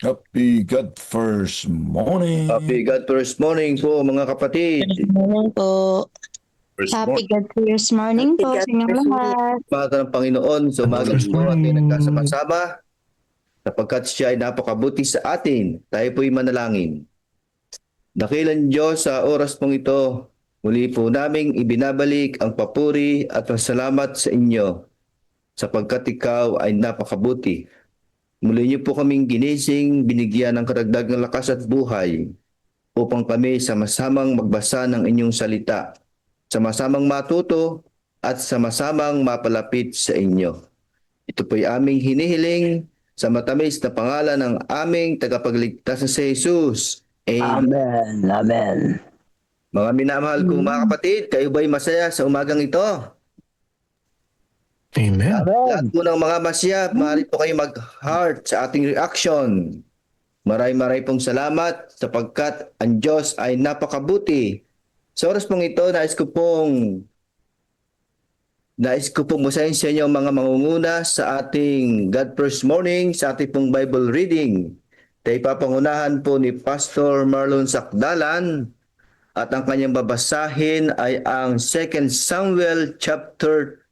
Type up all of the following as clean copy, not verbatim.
Happy God First Morning. Happy God First Morning po mga kapatid. Good morning po. First Happy morning. God First Morning Happy po God sa inyong First lahat. Pagkakataon ng Panginoon sa umaga First ito at morning. nagkasama-sama sapagkat siya ay napakabuti sa atin. Tayo po'y manalangin. Dakilang Diyos, sa oras pong ito, muli po naming ibinabalik ang papuri at pasalamat sa inyo sapagkat ikaw ay napakabuti. Muli niyo po kaming ginising, binigyan ng karagdagang lakas at buhay upang kami sama-samang magbasa ng inyong salita, sama-samang matuto at sama-samang mapalapit sa inyo. Ito po'y aming hinihiling sa matamis na pangalan ng aming tagapagligtas na si Jesus. Amen. Amen. Amen. Mga minamahal kong mga kapatid, kayo ba'y masaya sa umagang ito? Amen. Lahat po ng mga masaya, maaari po kayo mag-heart sa ating reaction. Maray-maray pong salamat sapagkat ang Diyos ay napakabuti. Sa oras pong ito, nais ko pong basahin sa inyo ang mga mangunguna sa ating God First Morning, sa ating pong Bible reading. Tayo papangunahan po ni Pastor Marlon Sakdalan at ang kanyang babasahin ay ang 2 Samuel chapter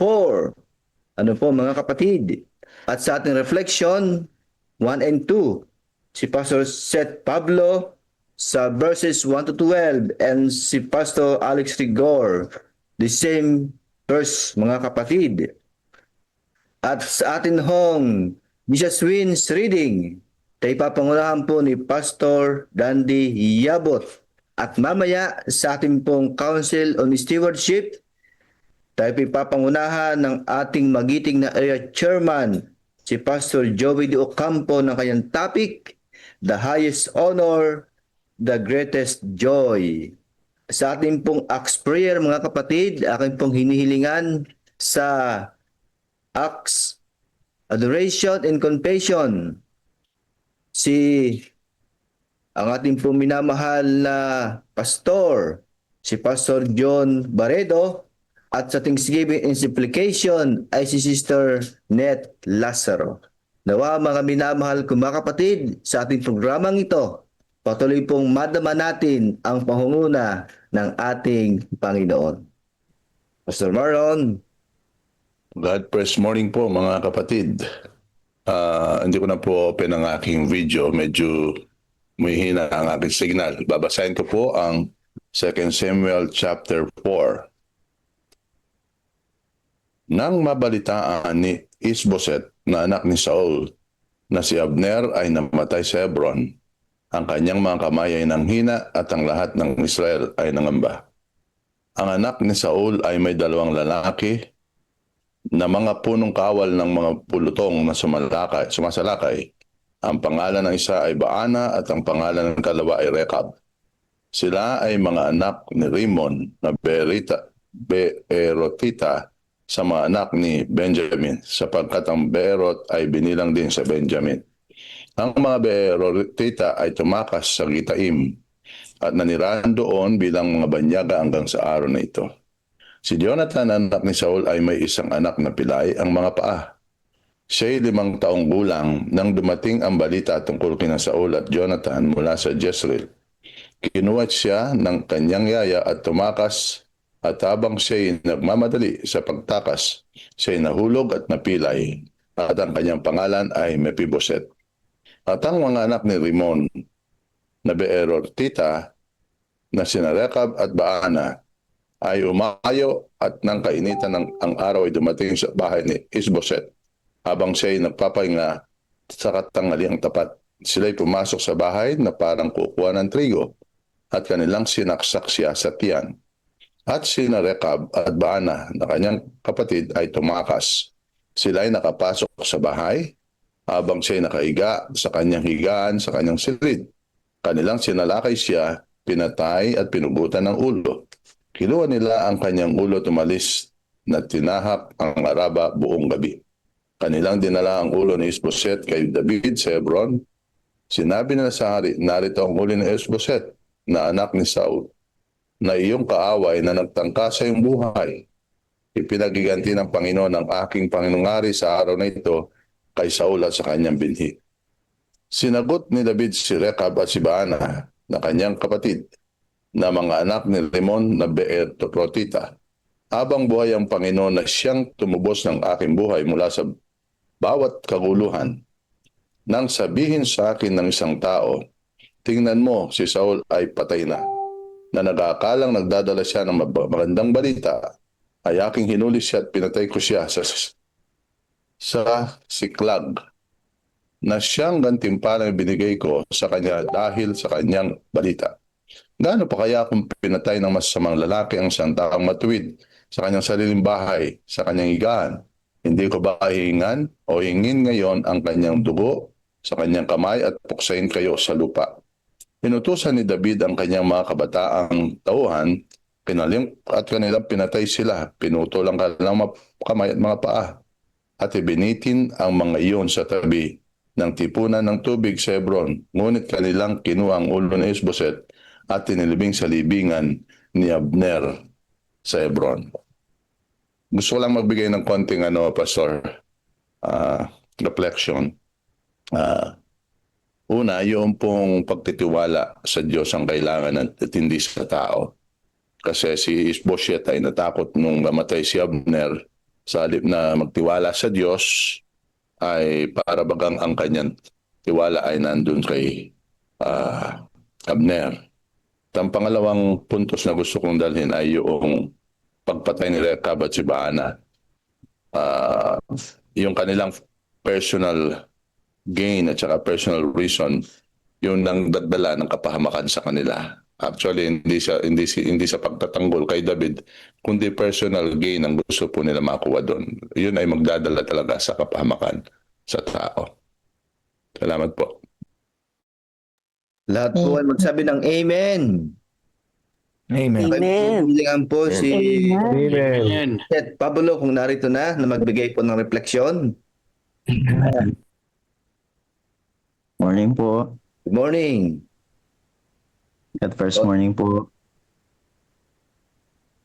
4. Ano po mga kapatid? At sa ating reflection, 1 and 2, si Pastor Seth Pablo sa verses 1 to 12 and si Pastor Alex Rigor, the same verse mga kapatid. At sa atin hong Jesus Wins reading, tayo papangunahan po ni Pastor Dandy Yabot. At mamaya sa ating pong Council on Stewardship, tayo papangunahan ng ating magiting na area chairman, si Pastor Joey De Ocampo ng kanyang topic, The Highest Honor, The Greatest Joy. Sa ating pong Acts Prayer mga kapatid, aking pong hinihilingan sa Acts Adoration and Confession, ang ating pong minamahal na pastor, si Pastor John Baredo, at sa Thanksgiving and Supplication ay si Sister Net Lazaro. Nawa mga minamahal kong mga kapatid, sa ating programang ito, patuloy pong madama natin ang pangunguna ng ating Panginoon. Pastor Marlon. God First Morning po mga kapatid. Hindi ko na po open ang aking video. Medyo may hina ang aking signal. Babasahin ko po ang 2 Samuel chapter 4. Nang mabalitaan ni Isboset na anak ni Saul na si Abner ay namatay sa Hebron, ang kanyang mga kamay ay nanghina at ang lahat ng Israel ay nangamba. Ang anak ni Saul ay may 2 lalaki na mga punong kawal ng mga pulutong na sumasalakay. Ang pangalan ng isa ay Baana at ang pangalan ng kalawa ay Rekab. Sila ay mga anak ni Rimon na Beerotita sa mga anak ni Benjamin, sapagkat ang Beerot ay binilang din sa Benjamin. Ang mga Beerotita ay tumakas sa Gitaim at nanirahan doon bilang mga banyaga hanggang sa araw na ito. Si Jonathan, anak ni Saul, ay may isang anak na pilay ang mga paa. Siya'y 5 taong gulang nang dumating ang balita tungkol kina Saul at Jonathan mula sa Jezreel. Kinuha siya ng kanyang yaya at tumakas, at habang siya'y nagmamadali sa pagtakas, siya'y nahulog at napilay, at ang kanyang pangalan ay Mephiboset. At ang mga anak ni Rimon na Beerotita na sina Rekab at Baana ay umayo, at nang kainitan ang araw ay dumating sa bahay ni Isboset habang siya'y nagpapahinga sa katanghaliang tapat. Sila'y pumasok sa bahay na parang kukuha ng trigo at kanilang sinaksak siya sa tiyan. At sina Rekab at Baana na kanyang kapatid ay tumakas. Sila'y nakapasok sa bahay habang siya'y nakahiga sa kanyang higaan sa kanyang silid. Kanilang sinalakay siya, pinatay at pinugutan ng ulo. Kinuha nila ang kanyang ulo, tumalis na tinahak ang araba buong gabi. Kanilang dinala ang ulo ni Isboset kay David sa Hebron. Sinabi nila sa hari, narito ang ulo ni Isboset na anak ni Saul, na iyong kaaway na nagtangka sa iyong buhay. Ipinagiganti ng Panginoon ang aking Panginoong hari sa araw na ito kay Saul at sa kanyang binhi. Sinagot ni David si Rekab at si Baana na kanyang kapatid na mga anak ni Rimon na Beer Rotita. Habang buhay ang Panginoon na siyang tumubos ng aking buhay mula sa bawat kaguluhan. Nang sabihin sa akin ng isang tao, tingnan mo, si Saul ay patay na nag-aakalang nagdadala siya ng magandang balita, ay aking hinuli siya at pinatay ko siya sa Siklag na siyang gantimpalang binigay ko sa kanya dahil sa kanyang balita. Gaano pa kaya kung pinatay ng masasamang lalaki ang isang taong matuwid sa kanyang sariling bahay, sa kanyang higaan? Hindi ko ba hihingan o hingin ngayon ang kanyang dugo sa kanyang kamay at puksain kayo sa lupa? Inutusan ni David ang kanyang mga kabataang tauhan, at kanilang pinatay sila, pinutol ang kanilang kamay at mga paa, at ibinitin ang mga iyon sa tabi ng tipunan ng tubig sa Hebron. Ngunit kanilang kinuha ang ulo ni Isboset at tinilibing sa libingan ni Abner sa Hebron. Gusto ko lang magbigay ng konting Pastor, reflection. Una, yung pong pagtitiwala sa Diyos ang kailangan at hindi sa tao. Kasi si Isboset ay natakot nung mamatay si Abner, sa halip na magtiwala sa Diyos, ay para bagang ang kanyang tiwala ay nandun kay Abner. Ang pangalawang puntos na gusto kong dalhin ay yung pagpatay ni Rekab at si Baana. Yung kanilang personal gain at saka personal reason, yung nang dagdala ng kapahamakan sa kanila. Actually, hindi sa pagtatanggol kay David, kundi personal gain ang gusto po nila makuha doon. Yun ay magdadala talaga sa kapahamakan sa tao. Salamat po. Lahat po ay magsabi ng Amen. Amen. Amen. Po si Amen. Seth Pablo kung narito na magbigay po ng refleksyon. Morning po. Good morning. At first morning po.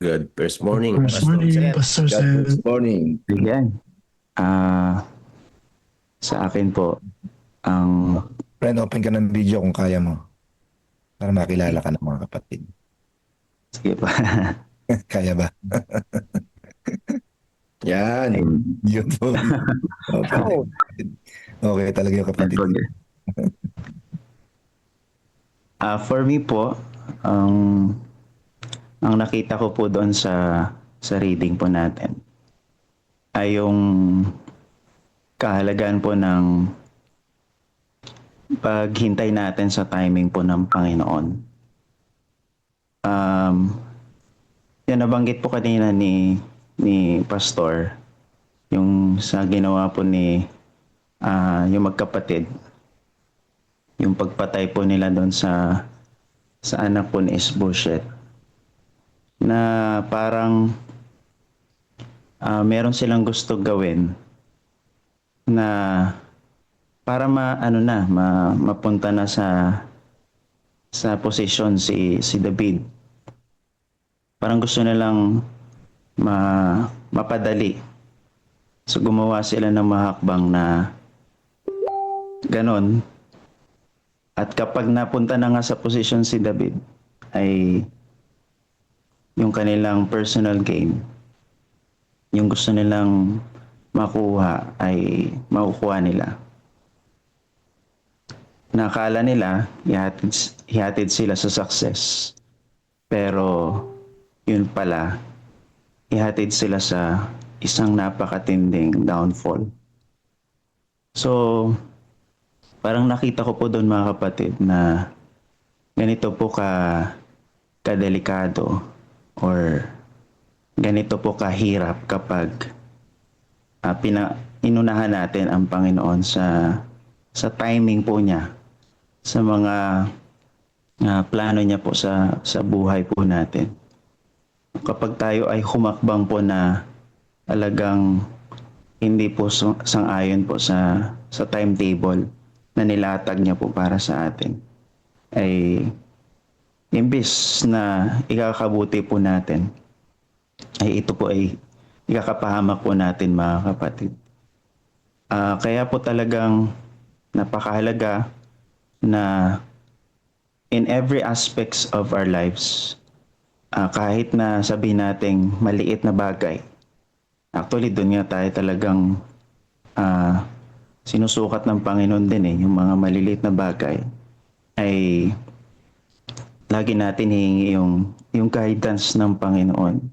Good. First morning. First morning, Pastor Good Seth. morning. Again. Sa akin po, ang Friend, open ka ng video kung kaya mo. Para makilala ka ng mga kapatid. sige pa. Kaya ba? Yan. Yun po. Okay. Okay talaga yung kapatid. For me po, ang nakita ko po doon sa reading po natin ay yung kahalagaan po ng paghintay natin sa timing po ng Panginoon. Yan nabanggit po kanina ni Pastor, yung sa ginawa po ni yung magkapatid, yung pagpatay po nila doon sa anak po ni Isboset, na parang meron silang gusto gawin na para mapunta na sa posisyon si David. Parang gusto nilang mapadali. So gumawa sila ng mahakbang na ganon. At kapag napunta na nga sa posisyon si David, ay yung kanilang personal gain, yung gusto nilang makuha ay makukuha nila. Nakala nila ihatid sila sa success. Pero yun pala, ihatid sila sa isang napakatinding downfall. So, parang nakita ko po doon mga kapatid na ganito po kadelikado or ganito po kahirap kapag inunahan natin ang Panginoon sa timing po niya, sa mga plano niya po sa buhay po natin. Kapag tayo ay humakbang po na talagang hindi po sang-ayon po sa timetable na nilatag niya po para sa atin, ay imbis na ikakabuti po natin, ay ito po ay ikakapahamak po natin mga kapatid. Kaya po talagang napakahalaga na in every aspects of our lives, kahit na sabihin nating maliit na bagay, actually doon nga tayo talagang ah, sinusukat ng Panginoon din yung mga maliliit na bagay ay lagi natin hihingi yung guidance ng Panginoon.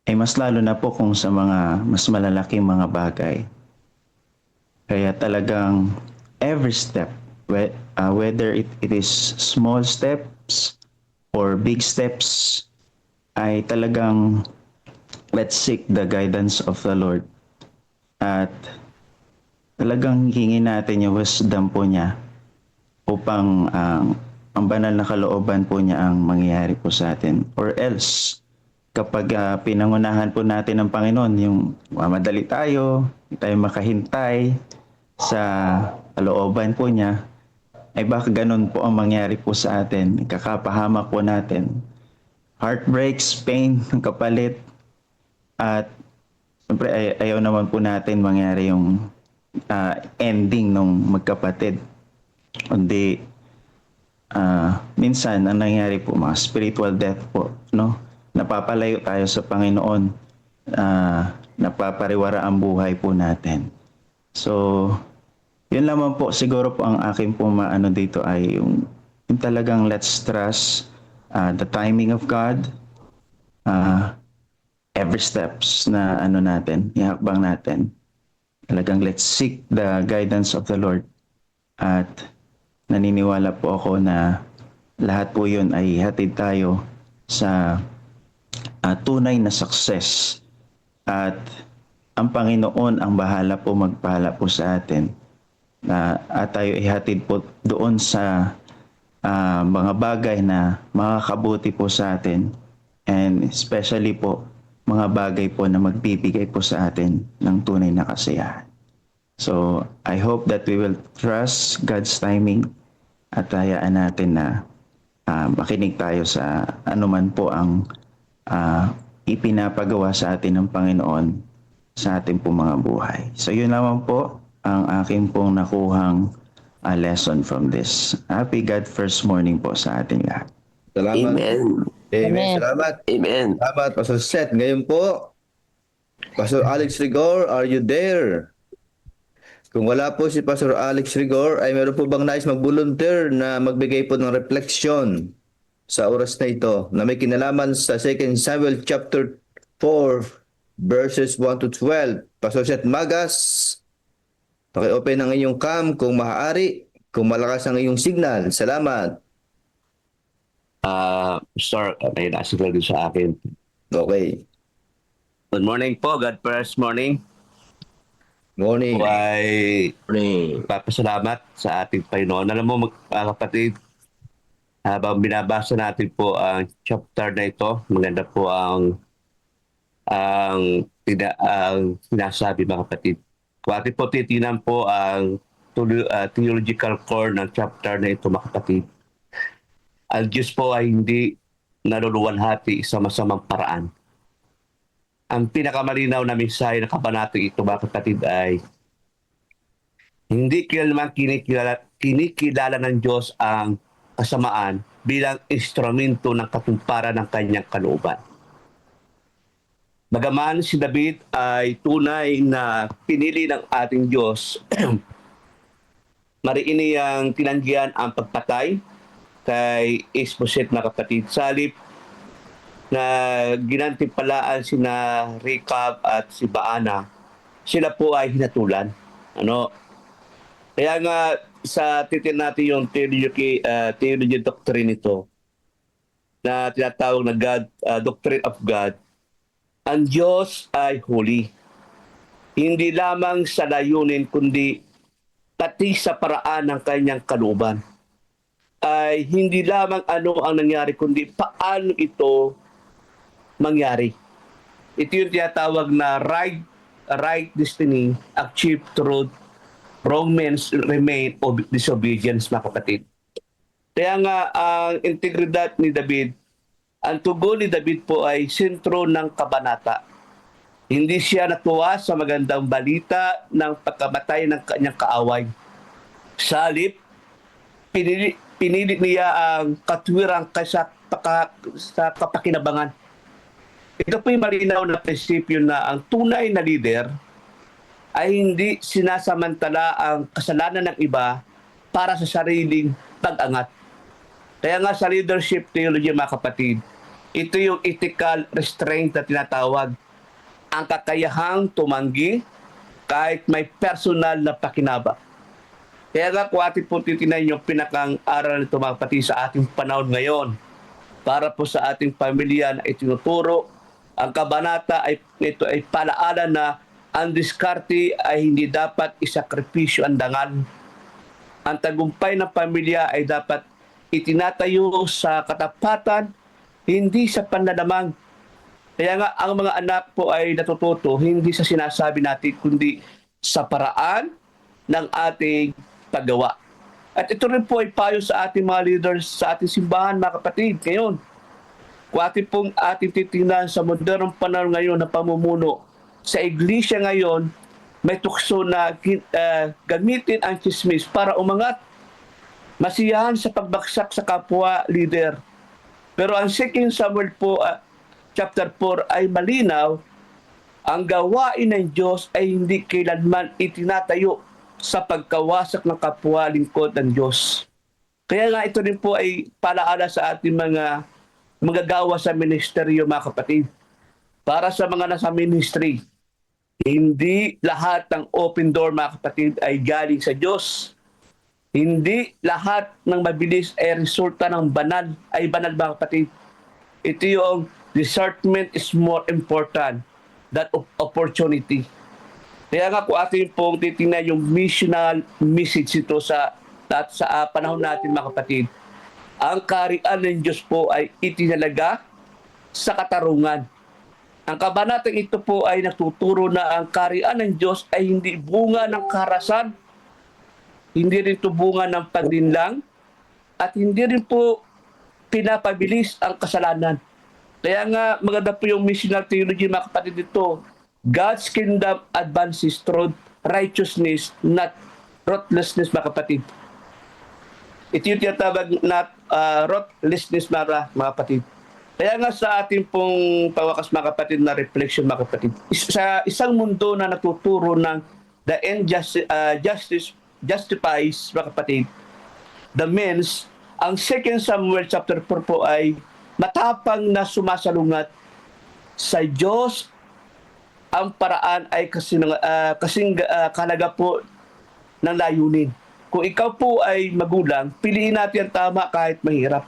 Ay mas lalo na po kung sa mga mas malalaking mga bagay. Kaya talagang every step, whether it is small steps or big steps, ay talagang let's seek the guidance of the Lord. At talagang hingin natin yung wisdom po niya upang ang banal na kalooban po niya ang mangyayari po sa atin. Or else, kapag pinangunahan po natin ng Panginoon, yung mamadali tayo, hindi tayo makahintay sa kalooban po niya, ay baka ganun po ang mangyari po sa atin. Kakapahamak po natin. Heartbreaks, pain, kapalit, at siyempre ayaw naman po natin mangyari yung ending ng magkapatid. Kundi minsan ang nangyari po mga spiritual death po, no? Napapalayo tayo sa Panginoon, napapariwara ang buhay po natin. So, yun lamang po siguro po ang akin po maano dito ay yung talagang let's trust the timing of God, every steps na ano natin, ihakbang natin. Talagang let's seek the guidance of the Lord. At naniniwala po ako na lahat po yun ay hatid tayo sa tunay na success. At ang Panginoon ang bahala po magpahala po sa atin. At tayo ihatid po doon sa mga bagay na makakabuti po sa atin. And especially po, mga bagay po na magbibigay po sa atin ng tunay na kasiyahan. So, I hope that we will trust God's timing at hayaan natin na makinig tayo sa anuman po ang ipinapagawa sa atin ng Panginoon sa ating pong mga buhay. So, yun naman po ang aking pong nakuhang lesson from this. Happy God First Morning po sa ating lahat. Salamat. Amen. Amen. Amen. Salamat. Amen. Salamat, Pastor Seth. Ngayon po, Pastor Alex Rigor, are you there? Kung wala po si Pastor Alex Rigor, ay meron po bang nais mag-volunteer na magbigay po ng reflection sa oras na ito na may kinalaman sa 2 Samuel chapter 4 verses 1 to 12. Pastor Seth Magas, paki-open ang iyong cam kung maaari, kung malakas ang iyong signal. Salamat. Sir, may nasigal din sa akin. Okay. Good morning po, God first morning. Morning. Po ay papasalamat sa ating Panginoon. Alam mo, kapatid, habang binabasa natin po ang chapter na ito, maganda po ang sinasabi mga kapatid. Kung atin po titinan po ang theological core ng chapter na ito mga kapatid, ang Diyos po ay hindi naluluwalhati sa masamang paraan. Ang pinakamalinaw na mensahe ng kabanata ito mga kapatid ay hindi naman kinikilala ng Diyos ang kasamaan bilang instrumento ng katumparan ng kanyang kalooban. Bagaman si David ay tunay na pinili ng ating Diyos, mariin niyang tinanggihan ang pagpatay kay Isboset na kapatid. Salip na ginantimpalaan sina Rechab at si Baana, sila po ay hinatulan. Kaya nga sa titin natin yung theology doctrine ito na tinatawag na doctrine of God, ang Diyos ay holy. Hindi lamang sa layunin kundi pati sa paraan ng kanyang kalooban. Ay hindi lamang ano ang nangyari kundi paano ito mangyari. Ito yung tinatawag na right destiny, achieve truth, wrong means remain disobedience mga kapatid. Kaya nga ang integridad ni David, ang tugon ni David po ay sentro ng kabanata. Hindi siya natuwa sa magandang balita ng pagkamatay ng kanyang kaaway. Salip, pinili niya ang katwiran kaysa sa kapakinabangan. Ito po yung malinaw na prinsipyo na ang tunay na leader ay hindi sinasamantala ang kasalanan ng iba para sa sariling pag-angat. Kaya nga sa leadership theology, mga kapatid, ito yung ethical restraint na tinatawag. Ang kakayahang tumanggi kahit may personal na pakinabang. Kaya nga kung ating po titinan yung pinakang aral nito, mga kapatid, sa ating panahon ngayon, para po sa ating pamilya na itinuturo, ang kabanata ay ito ay palaala na ang diskarte ay hindi dapat isakripisyo ang dangal. Ang tagumpay ng pamilya ay dapat itinatayo sa katapatan, hindi sa panlalamang. Kaya nga ang mga anak po ay natututo hindi sa sinasabi natin kundi sa paraan ng ating paggawa. At ito rin po ay payo sa ating mga leaders sa ating simbahan, mga kapatid. Ngayon, kung ating titingnan sa modernong panahon ngayon na pamumuno, sa iglesia ngayon, may tukso na gamitin ang chismis para umangat. Masiyahan sa pagbagsak sa kapwa leader. Pero ang 2 Samuel po, chapter 4 ay malinaw, ang gawain ng Diyos ay hindi kailanman itinatayo sa pagkawasak ng kapwa lingkod ng Diyos. Kaya nga ito rin po ay palaala sa ating mga magagawa sa ministeryo, mga kapatid. Para sa mga nasa ministry, hindi lahat ng open door, mga kapatid, ay galing sa Diyos. Hindi lahat ng mabilis ay resulta ng banal, mga kapatid. Ito yung discernment is more important than opportunity. Kaya nga kung atin pong titingnan yung missional message ito sa panahon natin, mga kapatid, ang kaharian ng Diyos po ay itinalaga sa katarungan. Ang kabanatang ito po ay natuturo na ang kaharian ng Diyos ay hindi bunga ng karahasan, hindi rin ito bunga ng paglinlang, at hindi rin po pinapabilis ang kasalanan. Kaya nga maganda po yung missional theology, mga kapatid, dito. God's kingdom advances through righteousness, not ruthlessness, mga kapatid. Ito yung tinatawag na ruthlessness, mga kapatid. Kaya nga sa ating pong pawakas, mga kapatid, na reflection, mga kapatid, sa isang mundo na natuturo ng the end justice justifies, mga kapatid, the means, ang 2 Samuel chapter 4 po ay matapang na sumasalungat sa Diyos. Ang paraan ay kasing kalaga po ng layunin. Kung ikaw po ay magulang, piliin natin ang tama kahit mahirap.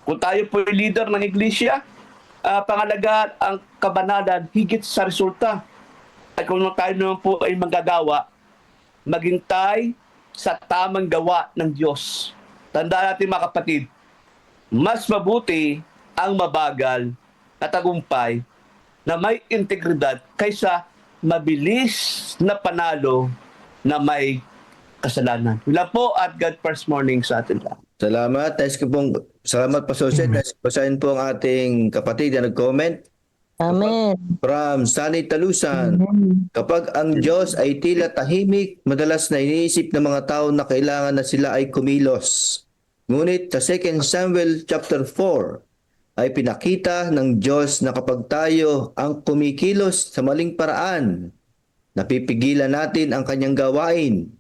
Kung tayo po ay leader ng iglesia, pangalagaan ang kabanalan higit sa resulta. At kung tayo naman po ay manggagawa, maghintay sa tamang gawa ng Diyos. Tandaan natin, mga kapatid, mas mabuti ang mabagal na tagumpay na may integridad kaysa mabilis na panalo na may kasalanan. Wala po at God first morning sa atin lahat. Salamat, Pastor Seth. Basahin po ang ating kapatid na nag-comment. Amen. From Sunny Talusan, Amen. kapag ang Diyos ay tila tahimik, madalas na iniisip ng mga tao na kailangan na sila ay kumilos. Ngunit sa 2 Samuel chapter 4 ay pinakita ng Diyos na kapag tayo ang kumikilos sa maling paraan, napipigilan natin ang kanyang gawain.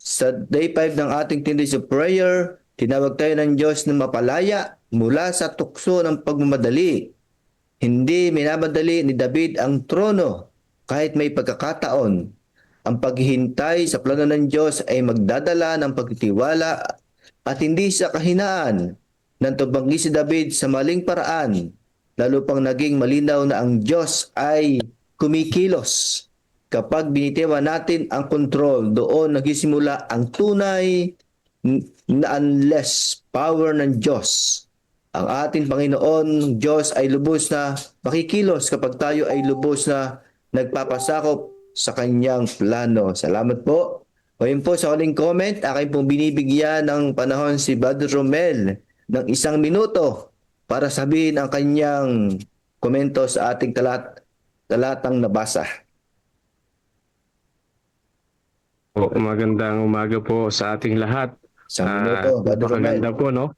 Sa day 5 ng ating 10 days of prayer, tinawag tayo ng Diyos na mapalaya mula sa tukso ng pagmamadali. Hindi minamadali ni David ang trono kahit may pagkakataon. Ang paghihintay sa plano ng Diyos ay magdadala ng pagtitiwala at hindi sa kahinaan. Nang tumanggi si David sa maling paraan, lalo pang naging malinaw na ang Diyos ay kumikilos. Kapag binitiwan natin ang kontrol, doon nagsisimula ang tunay na unless power ng Diyos. Ang ating Panginoon Diyos ay lubos na makikilos kapag tayo ay lubos na nagpapasakop sa kanyang plano. Salamat po. Ngayon po sa huling comment, akin pong binibigyan ng panahon si Brother Romel ng 1 minuto para sabihin ang kanyang komento sa ating talatang nabasa. Magandang umaga po sa ating lahat. Isang minuto, Brother Romel. Napakaganda po, no?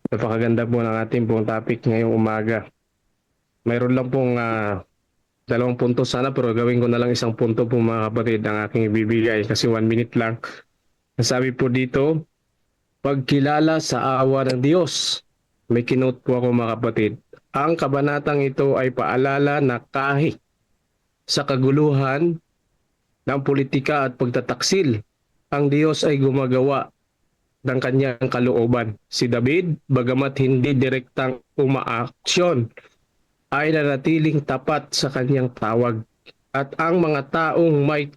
Napakaganda po ng ating pong topic ngayong umaga. Mayroon lang pong 2 punto sana, pero gawin ko na lang 1 punto po mga kapatid ang aking ibibigay kasi 1 minute lang. Sabi po dito, pagkilala sa awa ng Diyos. May kinote po ako mga kapatid. Ang kabanatang ito ay paalala na kahit sa kaguluhan ng politika at pagtataksil, ang Diyos ay gumagawa ng kanyang kalooban. Si David, bagamat hindi direktang umaaksyon, ay nanatiling tapat sa kanyang tawag. At ang mga taong may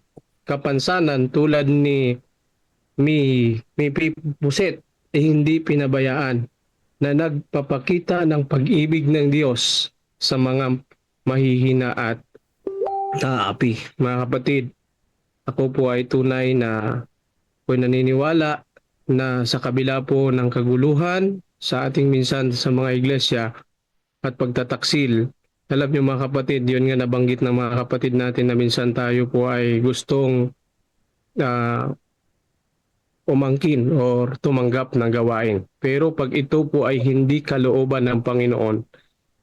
kapansanan tulad ni Mephibosheth ay hindi pinabayaan na nagpapakita ng pag-ibig ng Diyos sa mga mahihina at naapi. Mga kapatid, ako po ay tunay na ako'y naniniwala na sa kabila po ng kaguluhan sa ating minsan sa mga iglesia at pagtataksil, alam niyo mga kapatid, yun nga nabanggit ng mga kapatid natin na minsan tayo po ay gustong umangkin o tumanggap ng gawain. Pero pag ito po ay hindi kalooban ng Panginoon,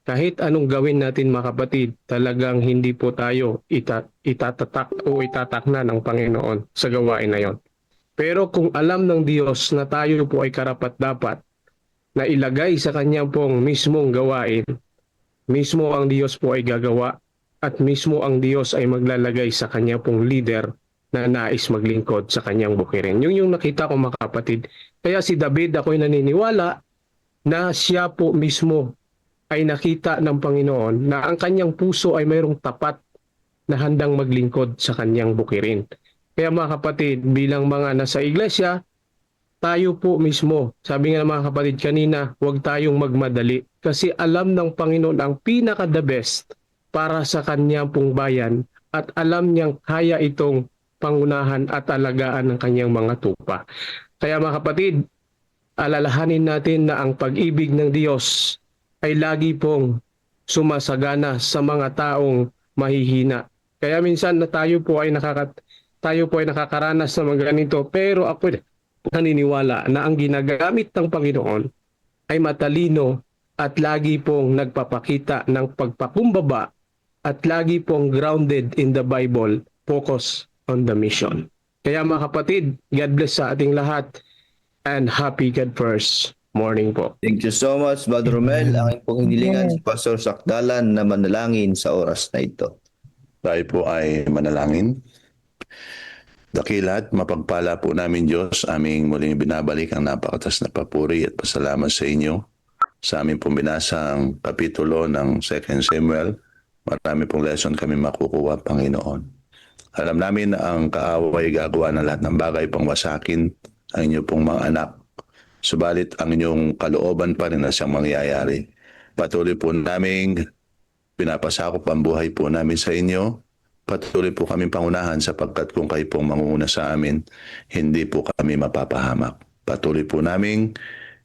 kahit anong gawin natin mga kapatid, talagang hindi po tayo itatatak o itatakna ng Panginoon sa gawain na yon. Pero kung alam ng Diyos na tayo po ay karapat-dapat na ilagay sa kanyang pong mismong gawain, mismo ang Diyos po ay gagawa at mismo ang Diyos ay maglalagay sa kanyang pong leader na nais maglingkod sa kanyang bukirin. Yun yung nakita ko mga kapatid. Kaya si David, ako'y naniniwala na siya po mismo ay nakita ng Panginoon na ang kanyang puso ay mayroong tapat na handang maglingkod sa kanyang bukirin. Kaya mga kapatid, bilang mga nasa iglesia, tayo po mismo, sabi nga ng mga kapatid kanina, huwag tayong magmadali. Kasi alam ng Panginoon ang pinaka-the best para sa kanyang pong bayan at alam niyang kaya itong pangunahan at alagaan ng kanyang mga tupa. Kaya mga kapatid, alalahanin natin na ang pag-ibig ng Diyos ay lagi pong sumasagana sa mga taong mahihina. Kaya minsan na tayo po ay nakakaranas ng mga ganito, pero ako naniniwala na ang ginagamit ng Panginoon ay matalino at lagi pong nagpapakita ng pagpakumbaba at lagi pong grounded in the Bible, focus on the mission. Kaya mga kapatid, God bless sa ating lahat and happy God first morning po. Thank you so much, Brother Romel. Ang aking pong hinilingan si Pastor Sakdalan na manalangin sa oras na ito. Tayo po ay manalangin. Dakila at mapagpala po namin Diyos, aming muling binabalik ang napakatas na papuri at pasalamat sa inyo. Sa aming pong binasang kapitulo ng 2 Samuel, marami pong lesson kami makukuha, Panginoon. Alam namin na ang kaaway gagawa ng lahat ng bagay pang wasakin ang inyong pong mga anak. Subalit ang inyong kalooban pa rin na siyang mangyayari. Patuloy po namin pinapasakop ang buhay po namin sa inyo. Patuloy po kami pangunahan sapagkat kung kayo pong mangunguna sa amin, hindi po kami mapapahamak. Patuloy po namin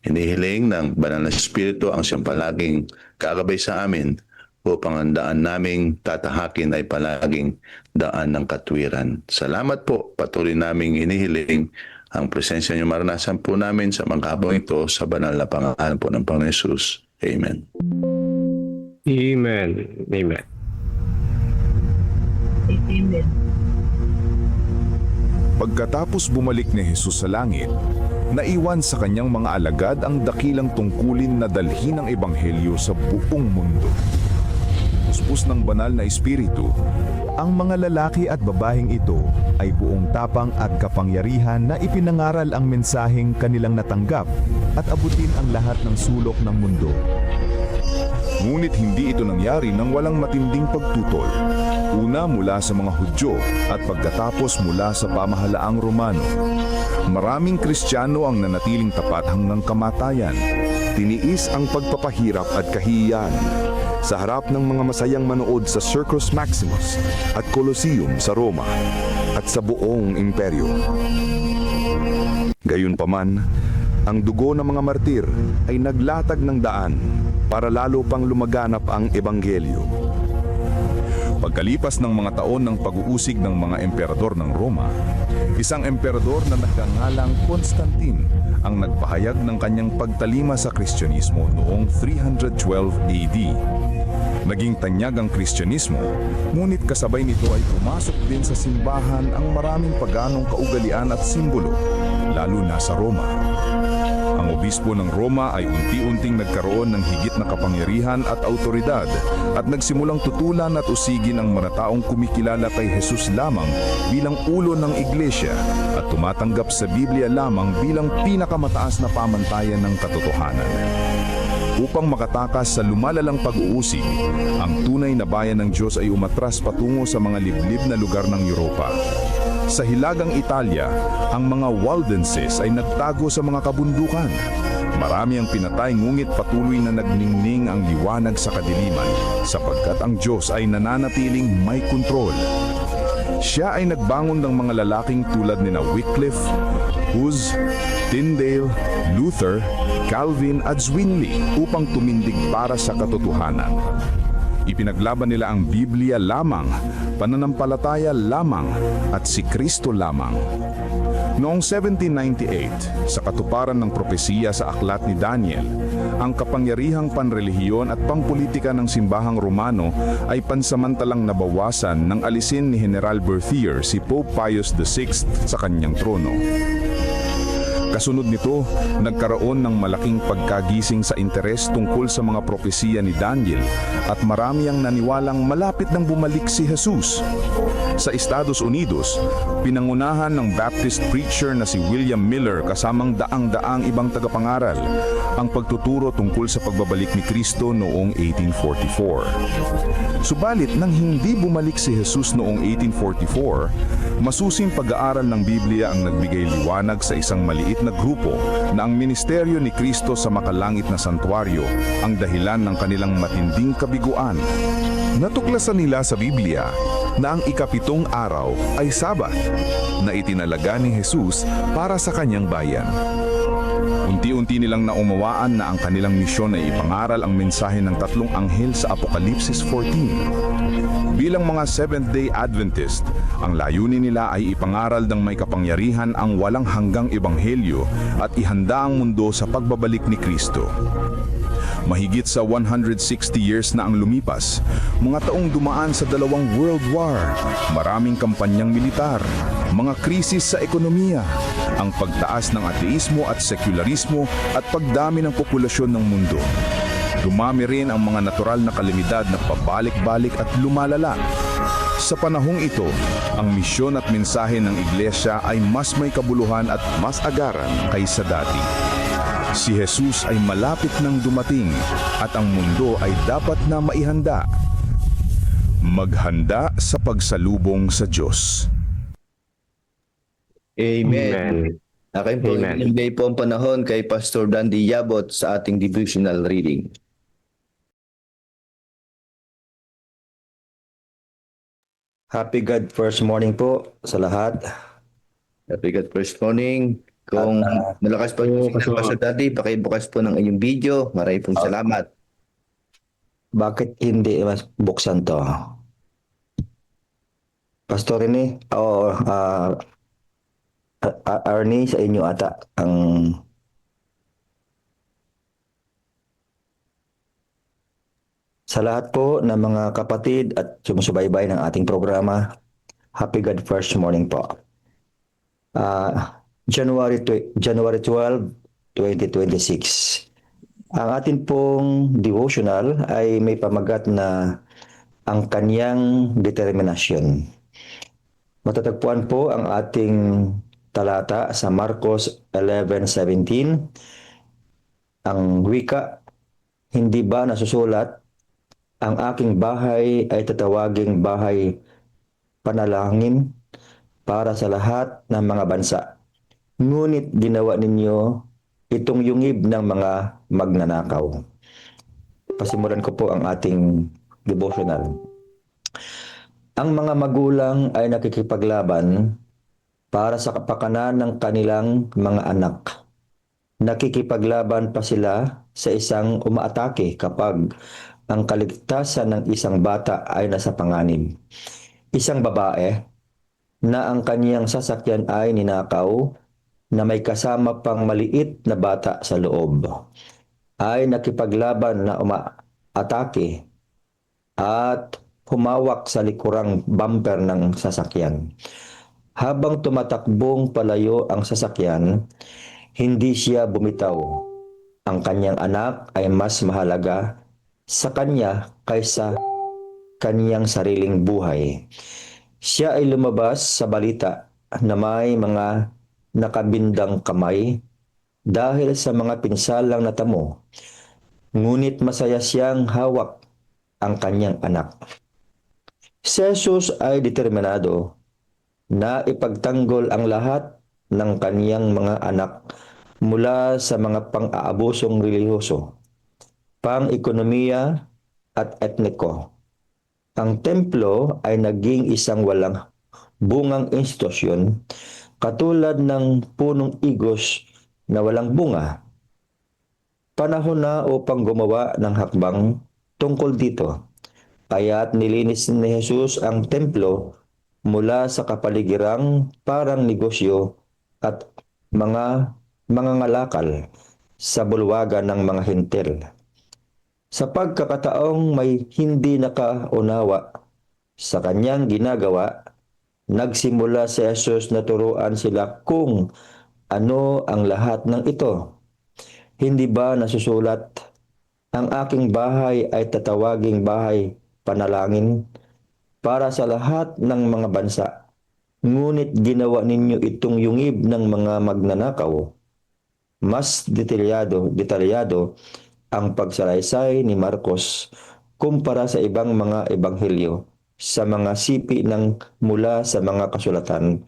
hinihiling ng Banal na Espiritu ang siyang palaging kagabay sa amin upang ang daan naming tatahakin ay palaging daan ng katwiran. Salamat po. Patuloy naming hinihiling ang presensya niyo maranasan po namin sa mga habang ito sa banal na pangalan po ng Panginoon Hesus. Amen. Amen. Amen. Pagkatapos bumalik ni Jesus sa langit, naiwan sa kanyang mga alagad ang dakilang tungkulin na dalhin ang ebanghelyo sa buong mundo. Puspos ng banal na espiritu, ang mga lalaki at babaeng ito ay buong tapang at kapangyarihan na ipinangaral ang mensaheng kanilang natanggap at abutin ang lahat ng sulok ng mundo. Ngunit hindi ito nangyari nang walang matinding pagtutol. Una mula sa mga Hudyo at pagkatapos mula sa pamahalaang Romano. Maraming Kristiyano ang nanatiling tapat hanggang kamatayan. Tiniis ang pagpapahirap at kahihiyan sa harap ng mga masayang manood sa Circus Maximus at Colosseum sa Roma at sa buong imperyo. Gayunpaman, ang dugo ng mga martir ay naglatag ng daan para lalo pang lumaganap ang ebanghelyo. Pagkalipas ng mga taon ng pag-uusig ng mga emperador ng Roma, isang emperador na nagngangalang Constantine ang nagpahayag ng kanyang pagtalima sa Kristyanismo noong 312 AD. Naging tanyag ang Kristyanismo, ngunit kasabay nito ay pumasok din sa simbahan ang maraming paganong kaugalian at simbolo, lalo na sa Roma. Ang obispo ng Roma ay unti-unting nagkaroon ng higit na kapangyarihan at autoridad at nagsimulang tutulan at usigin ang mga taong kumikilala kay Jesus lamang bilang ulo ng iglesia at tumatanggap sa Biblia lamang bilang pinakamataas na pamantayan ng katotohanan. Upang makatakas sa lumalalang pag-uusig, ang tunay na bayan ng Diyos ay umatras patungo sa mga liblib na lugar ng Europa. Sa hilagang Italia, ang mga Waldenses ay nagtago sa mga kabundukan. Marami ang pinatay ngunit patuloy na nagningning ang liwanag sa kadiliman sapagkat ang Diyos ay nananatiling may kontrol. Siya ay nagbangon ng mga lalaking tulad ni Wycliffe, Hus, Tyndale, Luther, Calvin at Zwingli upang tumindig para sa katotohanan. Ipinaglaban nila ang Biblia lamang, pananampalataya lamang at si Kristo lamang. Noong 1798, sa katuparan ng propesiya sa aklat ni Daniel, ang kapangyarihang panrelihiyon at pangpolitika ng simbahang Romano ay pansamantalang nabawasan nang alisin ni General Berthier si Pope Pius VI sa kanyang trono. Kasunod nito, nagkaroon ng malaking pagkagising sa interes tungkol sa mga propesiya ni Daniel at marami ang naniwalang malapit nang bumalik si Jesus. Sa Estados Unidos, pinangunahan ng Baptist preacher na si William Miller kasamang daang-daang ibang tagapangaral ang pagtuturo tungkol sa pagbabalik ni Kristo noong 1844. Subalit nang hindi bumalik si Jesus noong 1844, masusing pag-aaral ng Biblia ang nagbigay liwanag sa isang maliit na grupo na ang ministeryo ni Kristo sa makalangit na santuaryo ang dahilan ng kanilang matinding kabiguan. Natuklasan nila sa Biblia na ang ikapitong araw ay Sabat na itinalaga ni Jesus para sa kanyang bayan. Unti-unti nilang naumawaan na ang kanilang misyon ay ipangaral ang mensahe ng tatlong anghel sa Apokalipsis 14. Bilang mga Seventh-day Adventist, ang layunin nila ay ipangaral ng may kapangyarihan ang walang hanggang ebanghelyo at ihanda ang mundo sa pagbabalik ni Kristo. Mahigit sa 160 years na ang lumipas, mga taong dumaan sa dalawang World War, maraming kampanyang militar, mga krisis sa ekonomiya, ang pagtaas ng ateismo at sekularismo at pagdami ng populasyon ng mundo. Dumami rin ang mga natural na kalamidad na pabalik-balik at lumalala. Sa panahong ito, ang misyon at mensahe ng iglesia ay mas may kabuluhan at mas agaran kaysa dati. Si Jesus ay malapit nang dumating at ang mundo ay dapat na maihanda. Maghanda sa pagsalubong sa Diyos. Amen. Akin po, ibigay po ang panahon kay Pastor Dandy Yabot sa ating devotional reading. Happy God first morning po sa lahat. Happy God first morning. Kung malakas pa yung Pastor Dandy, pakibukas po ng inyong video. Maraming pong salamat. Bakit hindi mas buksan to? Pastor Rene, Arnie, sa inyo ata ang sa lahat po ng mga kapatid at sumusubaybay ng ating programa, Happy God First Morning po. January 12, 2026. Ang atin pong devotional ay may pamagat na ang kanyang determinasyon. Matatagpuan po ang ating talata sa Marcos 11:17. Ang wika, hindi ba nasusulat, ang aking bahay ay tatawaging bahay panalangin para sa lahat ng mga bansa. Ngunit ginawa ninyo itong yungib ng mga magnanakaw. Pasimulan ko po ang ating devotional. Ang mga magulang ay nakikipaglaban para sa kapakanan ng kanilang mga anak. Nakikipaglaban pa sila sa isang umaatake kapag ang kaligtasan ng isang bata ay nasa panganib. Isang babae na ang kaniyang sasakyan ay ninakaw na may kasama pang maliit na bata sa loob ay nakipaglaban na umaatake at humawak sa likurang bumper ng sasakyan. Habang tumatakbong palayo ang sasakyan, hindi siya bumitaw. Ang kanyang anak ay mas mahalaga sa kanya kaysa kanyang sariling buhay. Siya ay lumabas sa balita na may mga nakabindang kamay dahil sa mga pinsalang natamo. Ngunit masaya siyang hawak ang kanyang anak. Si Jesus ay determinado na ipagtanggol ang lahat ng kaniyang mga anak mula sa mga pang-aabusong relihiyoso, pang-ekonomiya at etniko. Ang templo ay naging isang walang bungang institusyon katulad ng punong igos na walang bunga. Panahon na upang gumawa ng hakbang tungkol dito. Kaya't nilinis ni Jesus ang templo mula sa kapaligirang parang negosyo at mga ngalakal sa bulwagan ng mga hintil. Sa pagkakataong may hindi nakaunawa sa kanyang ginagawa, nagsimula si Jesus na turuan sila kung ano ang lahat ng ito. Hindi ba nasusulat, ang aking bahay ay tatawaging bahay panalangin para sa lahat ng mga bansa. Ngunit ginawa ninyo itong yungib ng mga magnanakaw. Mas detalyado ang pagsalaysay ni Marcos kumpara sa ibang mga ebanghelyo sa mga sipi ng mula sa mga kasulatan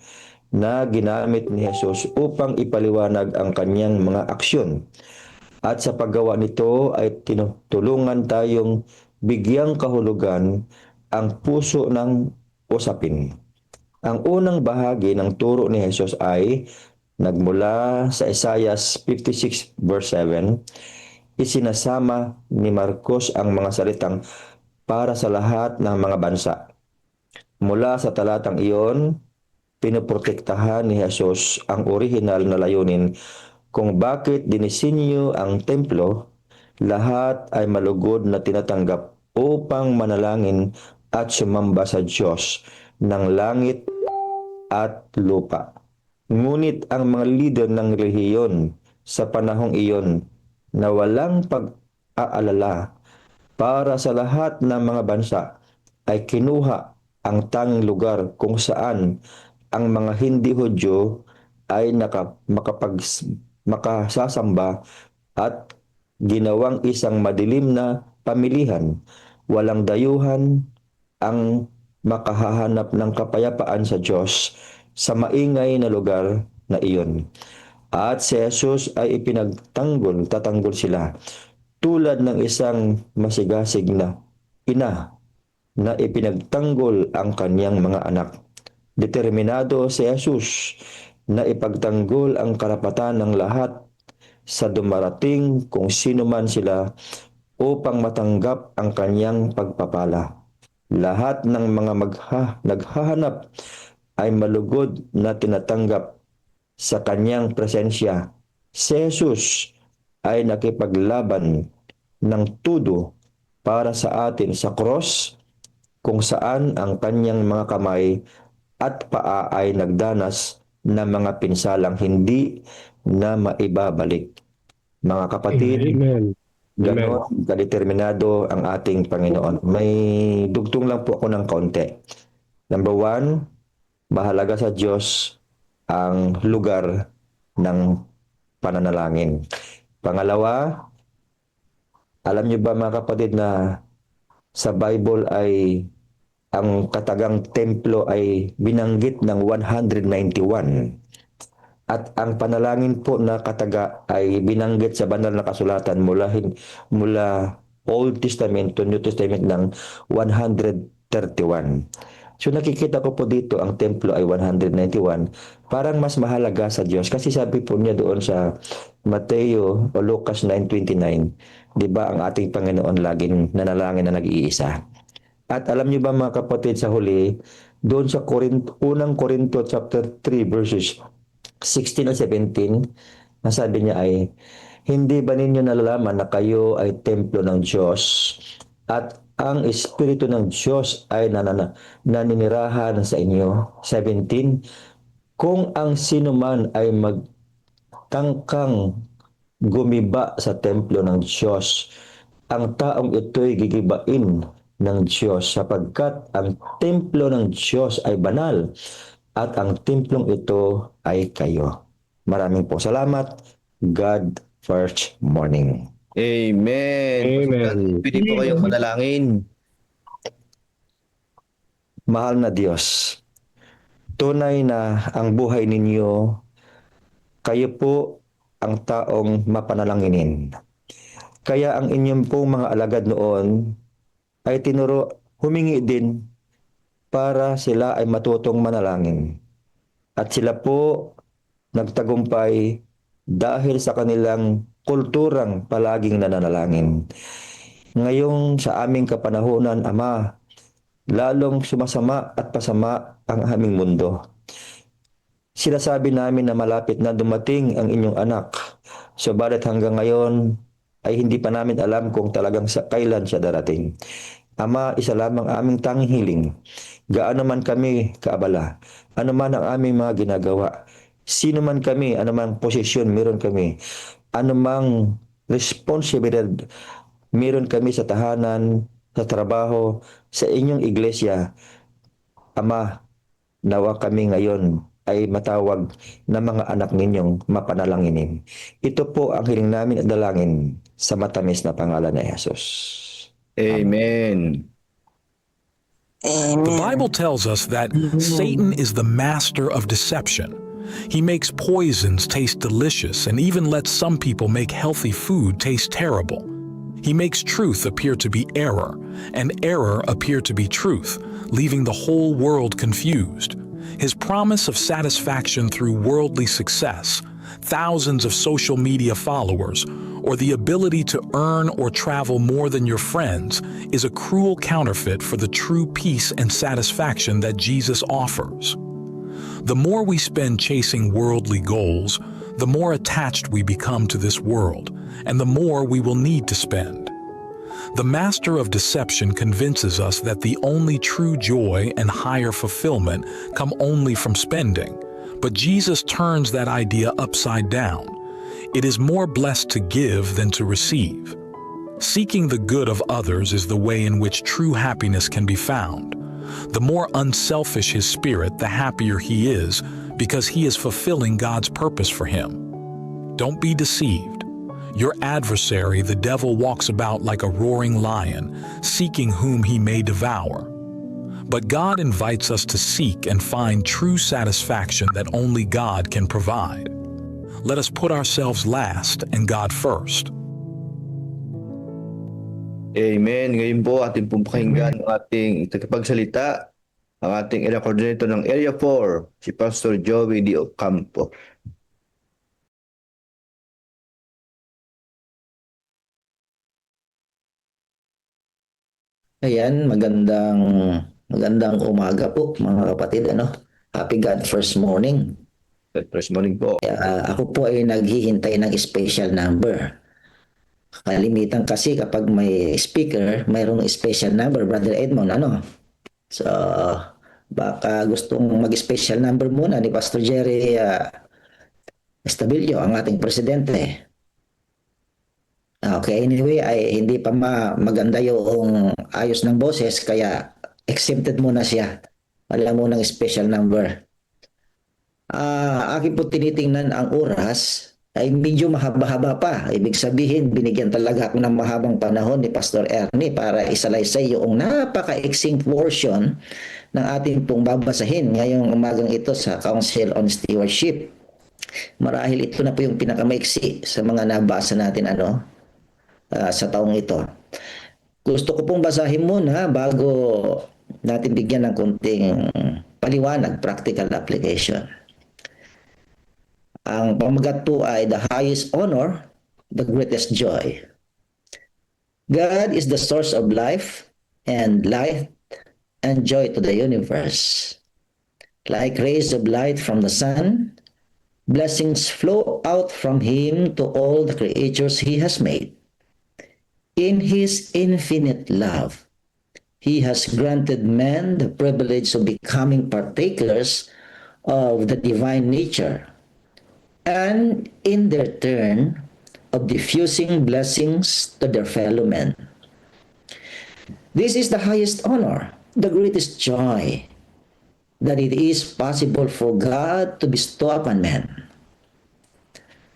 na ginamit ni Jesus upang ipaliwanag ang kanyang mga aksyon. At sa paggawa nito ay tinutulungan tayong bigyang kahulugan ang puso ng usapin. Ang unang bahagi ng turo ni Jesus ay nagmula sa Isaiah 56 verse 7. Isinasama ni Marcos ang mga salitang para sa lahat ng mga bansa. Mula sa talatang iyon, pinoprotektahan ni Jesus ang orihinal na layunin kung bakit dinisenyo ang templo. Lahat ay malugod na tinatanggap upang manalangin at sumamba sa Diyos ng langit at lupa. Ngunit ang mga lider ng relihiyon sa panahong iyon na walang pag-aalala para sa lahat ng mga bansa ay kinuha ang tanging lugar kung saan ang mga hindi Hudyo ay makasasamba at ginawang isang madilim na pamilihan. Walang dayuhan ang makahahanap ng kapayapaan sa Diyos sa maingay na lugar na iyon. At si Jesus ay tatanggol sila tulad ng isang masigasig na ina na ipinagtanggol ang kanyang mga anak. Determinado si Jesus na ipagtanggol ang karapatan ng lahat sa dumarating kung sino man sila upang matanggap ang kanyang pagpapala. Lahat ng mga naghahanap ay malugod na tinatanggap sa kanyang presensya. Si Jesus ay nakipaglaban ng tudo para sa atin sa cross kung saan ang kanyang mga kamay at paa ay nagdanas ng mga pinsalang hindi na maibabalik. Mga kapatid, Amen. ganon kadeterminado ang ating Panginoon. May dugtong lang po ako ng kaunti. Number 1, mahalaga sa Diyos ang lugar ng pananalangin. Pangalawa, alam niyo ba mga kapatid na sa Bible ay ang katagang templo ay binanggit ng 191 at ang panalangin po na kataga ay binanggit sa banal na kasulatan mula Old Testament to New Testament ng 131. So nakikita ko po dito ang templo ay 191. Parang mas mahalaga sa Diyos kasi sabi po niya doon sa Mateo o Lucas 9:29 Di ba ang ating Panginoon laging nanalangin na nag-iisa? At alam niyo ba mga kapatid sa huli, doon sa unang Korinto chapter 3 verses 16 and 17, nasabi niya ay, hindi ba ninyo nalalaman na kayo ay templo ng Diyos at ang Espiritu ng Diyos ay naninirahan sa inyo? 17, kung ang sino man ay magtangkang gumiba sa templo ng Diyos, ang taong ito'y gigibain ng Diyos sapagkat ang templo ng Diyos ay banal at ang templong ito ay kayo. Maraming po salamat. God first morning. Amen. Amen. Pwede po kayong manalangin. Mahal na Diyos, tunay na ang buhay ninyo, kayo po ang taong mapanalanginin. Kaya ang inyong pong mga alagad noon ay humingi din para sila ay matutong manalangin. At sila po nagtagumpay dahil sa kanilang kulturang palaging nananalangin. Ngayong sa aming kapanahunan, Ama, lalong sumasama at pasama ang aming mundo. Sinasabi namin na malapit na dumating ang inyong anak. Subalit hanggang ngayon ay hindi pa namin alam kung talagang kailan siya darating. Ama, isa lamang aming tanging hiling. Gaano man kami kaabala, ano man ang aming mga ginagawa, sino man kami, ano man posisyon meron kami, ano mang responsibilidad meron kami sa tahanan, sa trabaho, sa inyong iglesia, Ama, nawa kami ngayon ay matawag na mga anak ninyong mapanalanginin. Ito po ang hiling namin at dalangin sa matamis na pangalan ni Jesus. Amen. The Bible tells us that Satan is the master of deception. He makes poisons taste delicious and even lets some people make healthy food taste terrible. He makes truth appear to be error and error appear to be truth, leaving the whole world confused. His promise of satisfaction through worldly success, thousands of social media followers, or the ability to earn or travel more than your friends is a cruel counterfeit for the true peace and satisfaction that Jesus offers. The more we spend chasing worldly goals, the more attached we become to this world, and the more we will need to spend. The master of deception convinces us that the only true joy and higher fulfillment come only from spending, but Jesus turns that idea upside down. It is more blessed to give than to receive. Seeking the good of others is the way in which true happiness can be found. The more unselfish his spirit, the happier he is, because he is fulfilling God's purpose for him. Don't be deceived. Your adversary, the devil, walks about like a roaring lion, seeking whom he may devour. But God invites us to seek and find true satisfaction that only God can provide. Let us put ourselves last and God first. Amen. Ngayon po ating pong pakinggan ang ating tagapagsalita, ang ating area coordinator ng Area 4, si Pastor Joey D. Ocampo. Ayan, magandang umaga po mga kapatid, ano? Happy God first morning. First morning po. Ako po ay naghihintay ng special number. Kalimitan kasi kapag may speaker, mayroong special number, Brother Edmond, ano? So, baka gustong mag-special number muna ni Pastor Jerry Estabillo, ang ating presidente. Okay, anyway, ay hindi pa maganda yung ayos ng boses, kaya exempted muna siya. Wala munang special number. Akin po tinitingnan ang oras ay medyo mahaba-haba pa. Ibig sabihin, binigyan talaga ako ng mahabang panahon ni Pastor Ernie para isalaysay yung napaka-exing portion ng ating pong babasahin ngayong umagang ito sa Council on Stewardship. Marahil ito na po yung pinakamaiksi sa mga nabasa natin sa taong ito. Gusto ko pong basahin muna bago natin bigyan ng konting paliwanag, practical application. Ang pamagat po ay the highest honor, the greatest joy. God is the source of life and light and joy to the universe. Like rays of light from the sun, blessings flow out from Him to all the creatures He has made. In His infinite love, He has granted men the privilege of becoming partakers of the divine nature, and in their turn, of diffusing blessings to their fellow men. This is the highest honor, the greatest joy, that it is possible for God to bestow upon men.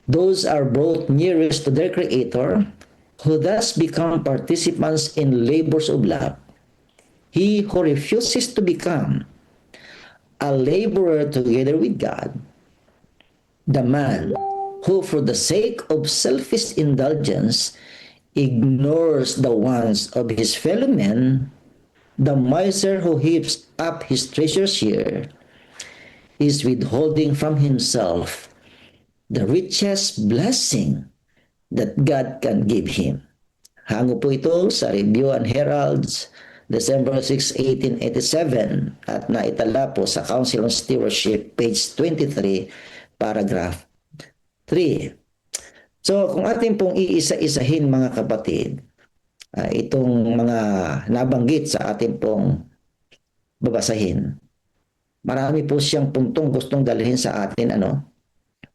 Those are brought nearest to their Creator, who thus become participants in labors of love. He who refuses to become a laborer together with God, the man who for the sake of selfish indulgence ignores the wants of his fellow men, the miser who heaps up his treasures here, is withholding from himself the richest blessing that God can give him. Hango po ito sa Review and Heralds, December 6, 1887, at naitala po sa Council on Stewardship, page 23, paragraph 3. So, kung atin pong iisa-isahin mga kapatid, itong mga nabanggit sa atin pong babasahin, marami po siyang puntong gustong dalhin sa atin,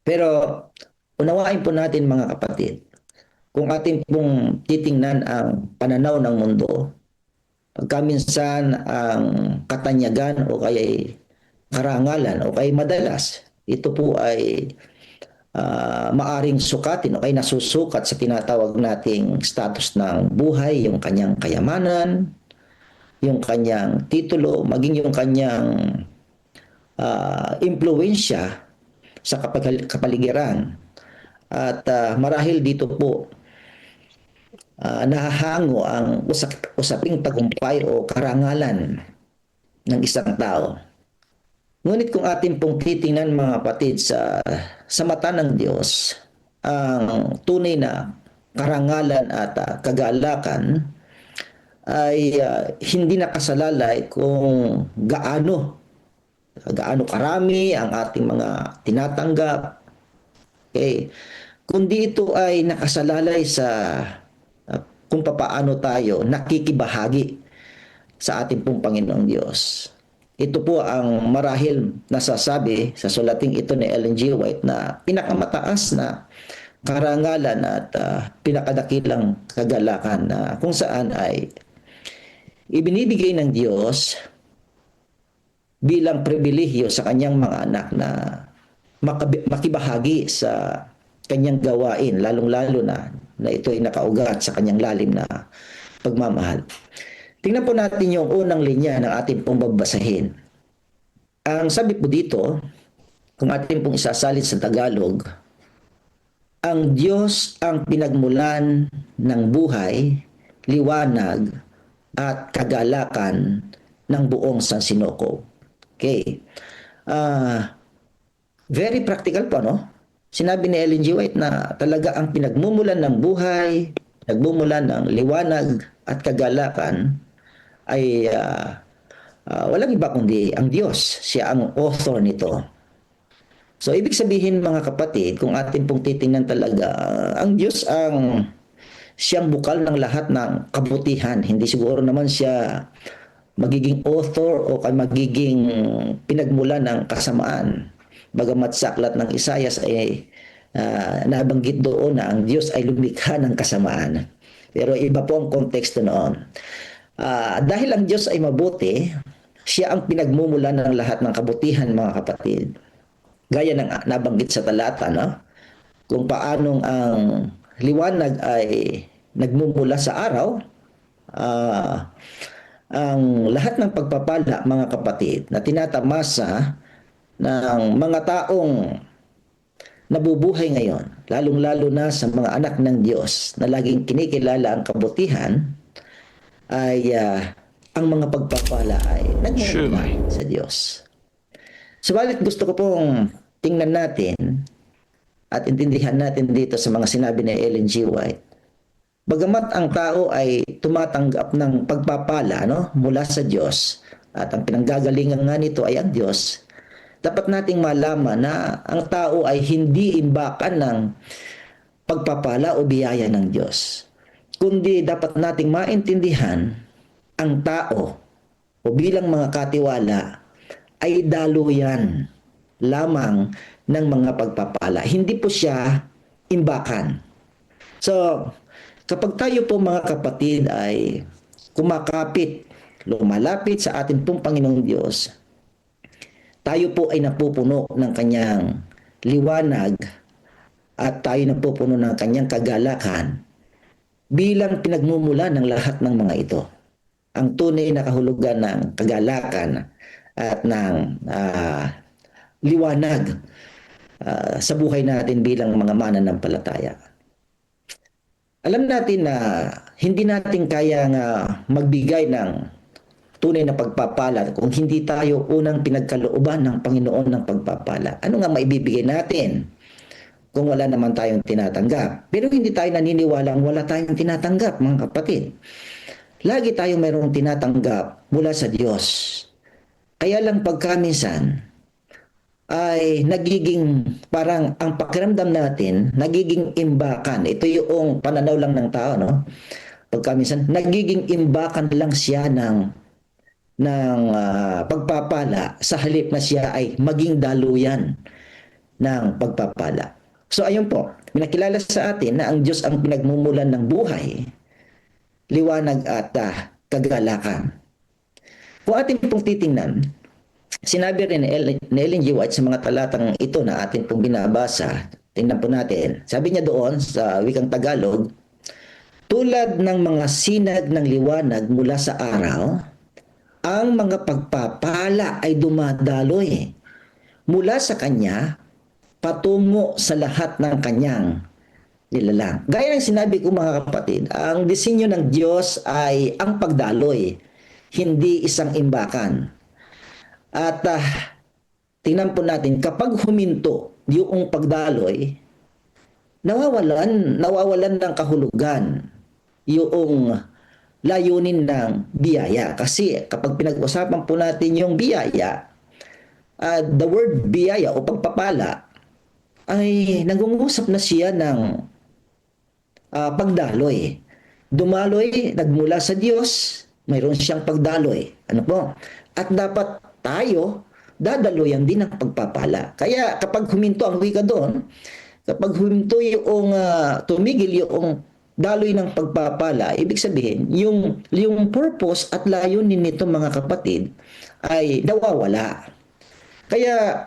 Pero, unawain po natin mga kapatid, kung atin pong titingnan ang pananaw ng mundo, pagkaminsan ang katanyagan o kaya karangalan o kaya madalas, ito po ay maaring sukatin o kaya nasusukat sa tinatawag nating status ng buhay, yung kanyang kayamanan, yung kanyang titulo, maging yung kanyang impluensya sa kapaligiran. At marahil dito po nahahango ang usaping tagumpay o karangalan ng isang tao. Ngunit kung atin pong titingnan mga kapatid sa mata ng Diyos, ang tunay na karangalan at kagalakan ay hindi nakasalalay kung gaano karami ang ating mga tinatanggap. Okay. Kundi ito ay nakasalalay sa kung papaano tayo nakikibahagi sa ating pong Panginoong Diyos. Ito po ang marahil nasasabi sa sulating ito ni Ellen G. White na pinakamataas na karangalan at pinakadakilang kagalakan na kung saan ay ibinibigay ng Diyos bilang pribilehiyo sa kanyang mga anak na makibahagi sa kanyang gawain, lalong-lalo na ito ay nakaugat sa kanyang lalim na pagmamahal. Tingnan po natin yung unang linya ng ating pong babasahin. Ang sabi po dito, kung ating pong isasalin sa Tagalog, ang Diyos ang pinagmulan ng buhay, liwanag, at kagalakan ng buong sansinukob. Okay. Very practical po, Sinabi ni Ellen G. White na talaga ang pinagmumulan ng buhay, nagmumulan ng liwanag at kagalakan ay walang iba kundi ang Diyos. Siya ang author nito. So, ibig sabihin mga kapatid, kung atin pong titingnan talaga, ang Diyos ang siyang bukal ng lahat ng kabutihan. Hindi siguro naman siya magiging author o magiging pinagmulan ng kasamaan. Bagamat sa aklat ng Isaias ay nabanggit doon na ang Diyos ay lumikha ng kasamaan. Pero iba po ang konteksto noon. Dahil ang Diyos ay mabuti, siya ang pinagmumulan ng lahat ng kabutihan mga kapatid. Gaya ng nabanggit sa talata, kung paanong ang liwanag ay nagmumula sa araw, ang lahat ng pagpapala mga kapatid na tinatamasa ng mga taong nabubuhay ngayon, lalong-lalo na sa mga anak ng Diyos na laging kinikilala ang kabutihan, ay ang mga pagpapala ay nagmumula sa Diyos. Subalit gusto ko pong tingnan natin at intindihan natin dito sa mga sinabi ni Ellen G. White Bagamat ang tao ay tumatanggap ng pagpapala, no, mula sa Diyos, at ang pinanggagalingan nga nito ay ang Diyos, dapat nating malaman na ang tao ay hindi imbakan ng pagpapala o biyaya ng Diyos. Kundi dapat nating maintindihan ang tao o bilang mga katiwala ay daluyan lamang ng mga pagpapala. Hindi po siya imbakan. So, kapag tayo po mga kapatid ay kumakapit, lumalapit sa ating pong Panginoong Diyos, tayo po ay napupuno ng kanyang liwanag at tayo napupuno ng kanyang kagalakan bilang pinagmumula ng lahat ng mga ito. Ang tunay na kahulugan ng kagalakan at ng liwanag sa buhay natin bilang mga mananampalataya. Alam natin na hindi natin kaya magbigay ng tunay na pagpapala kung hindi tayo unang pinagkalooban ng Panginoon ng pagpapala. Ano nga maibibigay natin kung wala naman tayong tinatanggap? Pero hindi tayo naniniwalang wala tayong tinatanggap, mga kapatid. Lagi tayong mayroong tinatanggap mula sa Diyos. Kaya lang pagkaminsan ay nagiging parang ang pakiramdam natin, nagiging imbakan. Ito yung pananaw lang ng tao, no? Pagkaminsan, nagiging imbakan lang siya ng pagpapala sa halip na siya ay maging daluyan ng pagpapala. So ayun po, pinakilala sa atin na ang Diyos ang pinagmumulan ng buhay, liwanag at kagalakan. Kung atin pong titingnan, sinabi rin ni Ellen G. White sa mga talatang ito na atin pong binabasa, tingnan po natin. Sabi niya doon sa wikang Tagalog, tulad ng mga sinag ng liwanag mula sa araw, ang mga pagpapala ay dumadaloy mula sa kanya patungo sa lahat ng kanyang nilalang. Gaya ng sinabi ko mga kapatid, ang disenyo ng Diyos ay ang pagdaloy, hindi isang imbakan. At tingnan po natin, kapag huminto yung pagdaloy, nawawalan ng kahulugan yung layunin ng biyaya. Kasi kapag pinag-usapan po natin yung biyaya, the word biyaya o pagpapala ay nangungusap na siya ng pagdaloy. Dumaloy, nagmula sa Diyos, mayroon siyang pagdaloy. Ano po? At dapat tayo, dadaluyan din ng pagpapala. Kaya kapag huminto ang wika doon, kapag huminto yung tumigil yung daloy ng pagpapala, ibig sabihin, yung purpose at layunin nito mga kapatid ay nawawala. Kaya,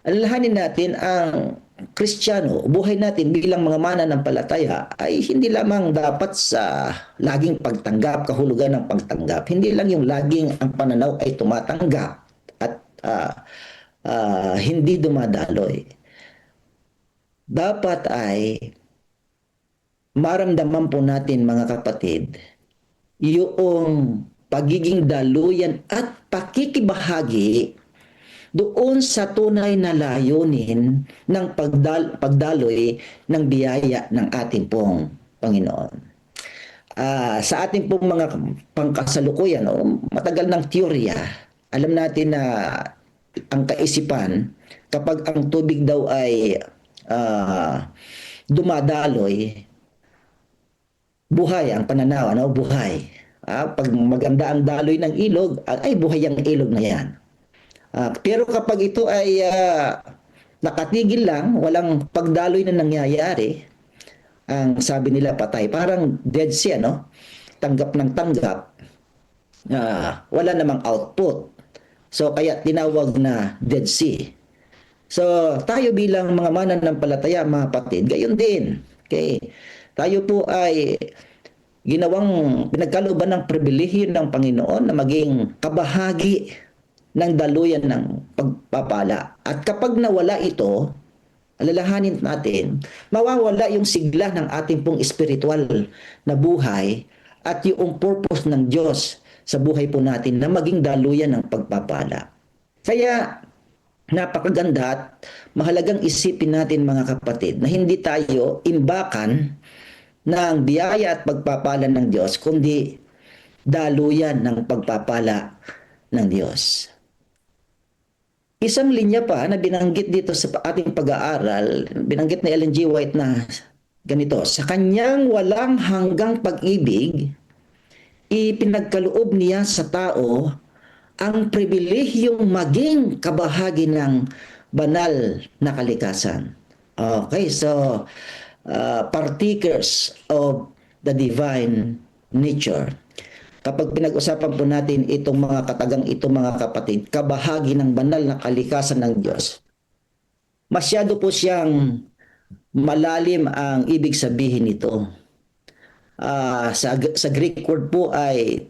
alalahanin natin ang Kristiyano, buhay natin bilang mga mananampalataya ay hindi lamang dapat sa laging pagtanggap, kahulugan ng pagtanggap. Hindi lang yung laging ang pananaw ay tumatanggap at hindi dumadaloy. Dapat ay maramdaman po natin mga kapatid yung pagiging daluyan at pakikibahagi doon sa tunay na layunin ng pagdaloy ng biyaya ng ating pong Panginoon. Sa ating pong mga pangkasalukuyan, matagal ng teorya, alam natin na ang kaisipan, kapag ang tubig daw ay dumadaloy, buhay ang pananaw, buhay. Pag maganda ang daloy ng ilog, ay buhay ang ilog na yan. Pero kapag ito ay nakatigil lang, walang pagdaloy na nangyayari, ang sabi nila patay. Parang Dead Sea, tanggap ng tanggap, wala namang output. So kaya tinawag na Dead Sea. So tayo bilang mga mananampalataya, mga kapatid, gayon din. Okay. Tayo po ay ginawang pinagkalooban ng pribilehiyo ng Panginoon na maging kabahagi ng daluyan ng pagpapala. At kapag nawala ito, alalahanin natin, mawawala yung sigla ng ating pong espiritual na buhay at yung purpose ng Diyos sa buhay po natin na maging daluyan ng pagpapala. Kaya napakaganda at mahalagang isipin natin mga kapatid na hindi tayo imbakan ng biyaya at pagpapala ng Diyos, kundi daluyan ng pagpapala ng Diyos. Isang linya pa na binanggit dito sa ating pag-aaral, binanggit ni Ellen G. White na ganito, sa kanyang walang hanggang pag-ibig, ipinagkaloob niya sa tao ang pribilehiyong maging kabahagi ng banal na kalikasan. Okay, so partakers of the divine nature. Kapag pinag-usapan po natin itong mga katagang ito, mga kapatid, kabahagi ng banal na kalikasan ng Diyos, masyado po siyang malalim ang ibig sabihin nito. Sa Greek word po ay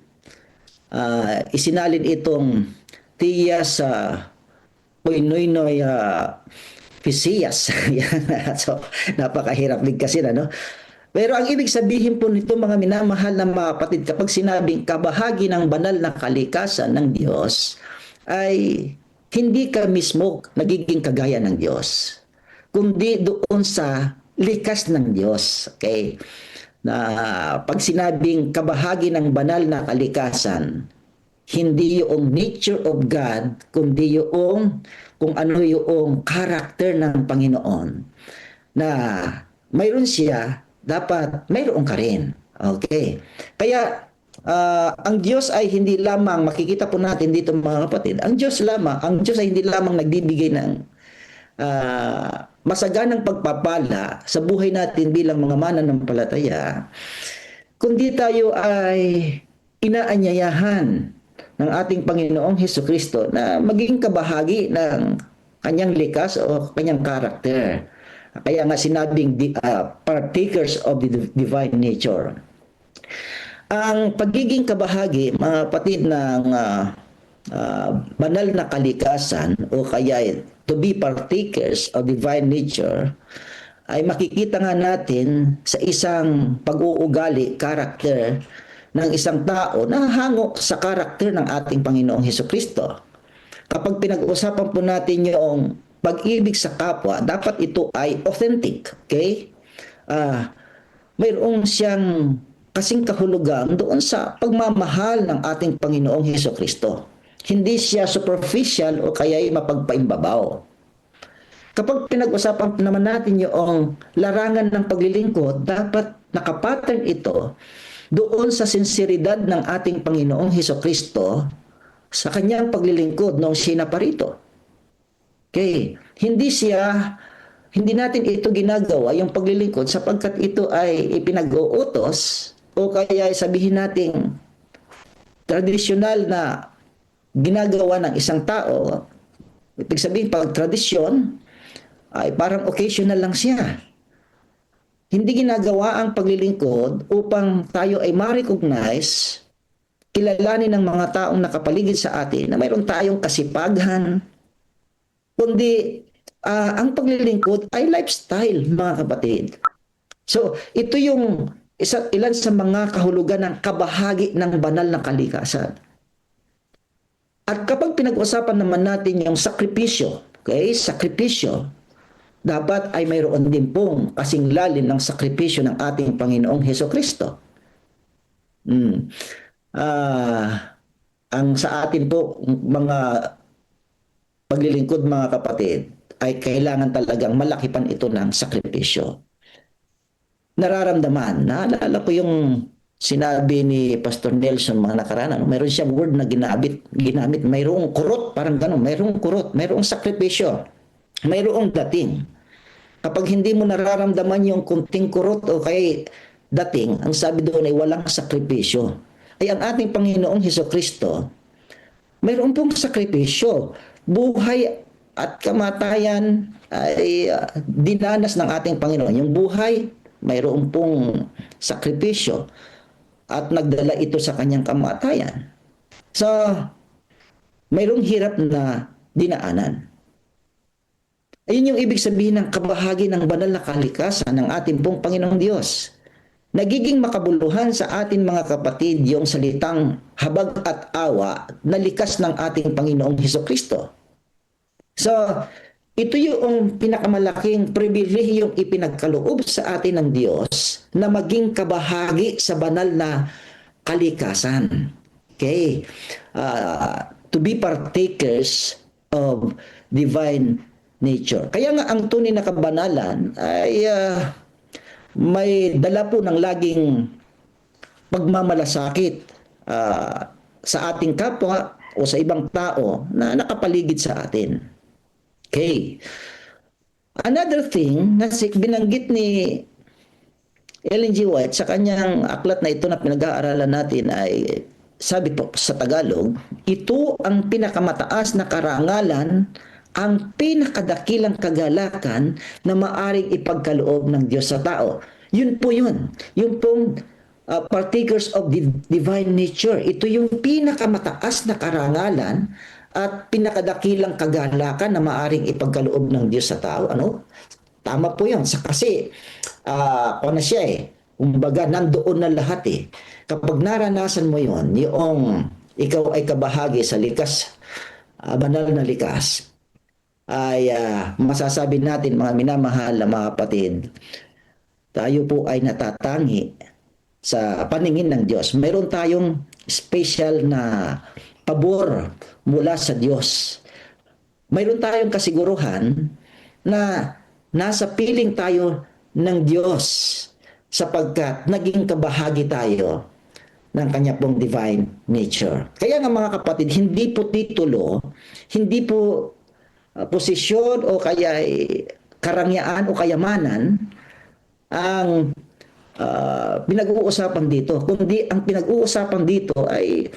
isinalin itong theas koinoinoi physias. So, napakahirap bigkasin, ano? Pero ang ibig sabihin po nito, mga minamahal na mga kapatid, kapag sinabing kabahagi ng banal na kalikasan ng Diyos, ay hindi ka mismo nagiging kagaya ng Diyos, kundi doon sa likas ng Diyos. Okay? Na pag sinabing kabahagi ng banal na kalikasan, hindi yung nature of God, kundi yung kung ano yung character ng Panginoon. Na mayroon siya, dapat mayroon ka rin. Okay. Kaya ang Diyos ay hindi lamang, makikita po natin dito mga kapatid, ang Diyos ay hindi lamang nagbibigay ng masaganang pagpapala sa buhay natin bilang mga mananampalataya, kundi tayo ay inaanyayahan ng ating Panginoong Hesukristo na maging kabahagi ng kanyang likas o kanyang karakter. Kaya nga sinabing partakers of the divine nature. Ang pagiging kabahagi, mga kapatid, ng banal na kalikasan o kaya to be partakers of divine nature ay makikita nga natin sa isang pag-uugali, karakter ng isang tao na hango sa karakter ng ating Panginoong Hesukristo. Kapag pinag-uusapan po natin yung pag-ibig sa kapwa, dapat ito ay authentic. Okay? Mayroong siyang kasing kahulugan doon sa pagmamahal ng ating Panginoong Hesukristo. Hindi siya superficial o kaya'y mapagpaimbabaw. Kapag pinag-usapan naman natin yung larangan ng paglilingkod, dapat nakapattern ito doon sa sinseridad ng ating Panginoong Hesukristo sa kanyang paglilingkod noong siya naparito. Okay, hindi natin ito ginagawa yung paglilingkod sapagkat ito ay ipinag-uutos o kaya sabihin natin tradisyonal na ginagawa ng isang tao. Ibig sabihin pag tradisyon ay parang occasional lang siya. Hindi ginagawa ang paglilingkod upang tayo ay ma-recognize, kilalanin ng mga taong nakapaligid sa atin na mayroon tayong kasipaghan, kundi ang paglilingkod ay lifestyle, mga kapatid. So, ito yung ilan sa mga kahulugan ng kabahagi ng banal na kalikasan. At kapag pinag-usapan naman natin yung sakripisyo, okay, sakripisyo, dapat ay mayroon din pong kasing lalim ng sakripisyo ng ating Panginoong Hesukristo. Ang sa atin po, mga paglilingkod, mga kapatid, ay kailangan talagang malakipan ito ng sakripisyo. Nararamdaman, naalala ko yung sinabi ni Pastor Nelson mga nakaraan, mayroon siyang word na ginamit, mayroong kurot, parang gano'n, mayroong kurot, mayroong sakripisyo, mayroong dating. Kapag hindi mo nararamdaman yung kunting kurot o kay dating, ang sabi doon ay walang sakripisyo. Ay ang ating Panginoong Hesukristo, mayroon pong sakripisyo. Buhay at kamatayan ay dinanas ng ating Panginoon. Yung buhay, mayroon pong sakripisyo at nagdala ito sa kanyang kamatayan. So, mayroong hirap na dinaanan. Ayun yung ibig sabihin ng kabahagi ng banal na kalikasan ng ating pong Panginoong Diyos. Nagiging makabuluhan sa atin mga kapatid yung salitang habag at awa na likas ng ating Panginoong Hesukristo. So, ito yung pinakamalaking pribilehiyong ipinagkaloob sa atin ng Diyos na maging kabahagi sa banal na kalikasan. Okay? To be partakers of divine nature. Kaya nga ang tunay na kabanalan ay may dala po ng laging pagmamalasakit sa ating kapwa o sa ibang tao na nakapaligid sa atin. Okay. Another thing na binanggit ni Ellen G. White sa kanyang aklat na ito na pinag-aaralan natin ay sabi po sa Tagalog, ito ang pinakamataas na karangalan, ang pinakadakilang kagalakan na maaring ipagkaloob ng Diyos sa tao. Yun po yun. Yung pong partakers of the divine nature. Ito yung pinakamataas na karangalan at pinakadakilang kagalakan na maaring ipagkaloob ng Diyos sa tao. Ano? Tama po yun. Kasi, na siya kumbaga, nandoon na lahat Kapag naranasan mo yun, yung ikaw ay kabahagi sa likas, banal na likas, ay masasabi natin, mga minamahal na mga kapatid, tayo po ay natatangi sa paningin ng Diyos. Mayroon tayong special na pabor mula sa Diyos. Mayroon tayong kasiguruhan na nasa piling tayo ng Diyos sapagkat naging kabahagi tayo ng kanya pong divine nature. Kaya nga mga kapatid, hindi po titulo, hindi po posisyon o kaya karangyaan o kayamanan ang pinag-uusapan dito, kundi ang pinag-uusapan dito ay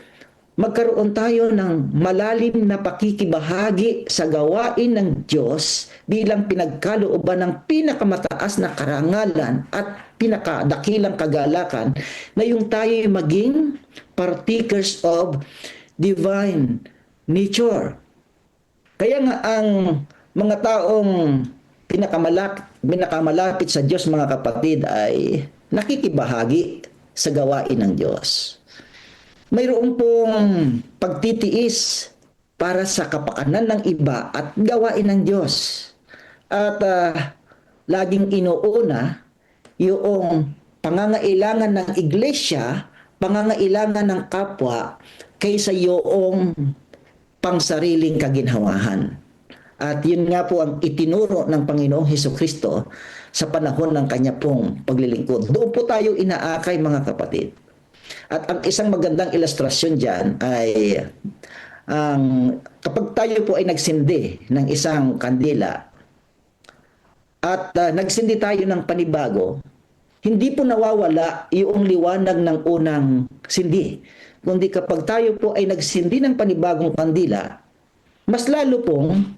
magkaroon tayo ng malalim na pakikibahagi sa gawain ng Diyos bilang pinagkalooban ng pinakamataas na karangalan at pinakadakilang kagalakan na yung tayo ay maging partakers of divine nature. Kaya nga ang mga taong pinakamalapit sa Diyos, mga kapatid, ay nakikibahagi sa gawain ng Diyos. Mayroon pong pagtitiis para sa kapakanan ng iba at gawain ng Diyos. At laging inuuna yung pangangailangan ng iglesia, pangangailangan ng kapwa, kaysa yung pangsariling kaginhawahan. At yun nga po ang itinuro ng Panginoong Hesukristo sa panahon ng kanya pong paglilingkod. Doon po tayo inaakay, mga kapatid. At ang isang magandang ilustrasyon dyan ay kapag tayo po ay nagsindi ng isang kandila at nagsindi tayo ng panibago, hindi po nawawala yung liwanag ng unang sindi. Kundi kapag tayo po ay nagsindi ng panibagong kandila, mas lalo pong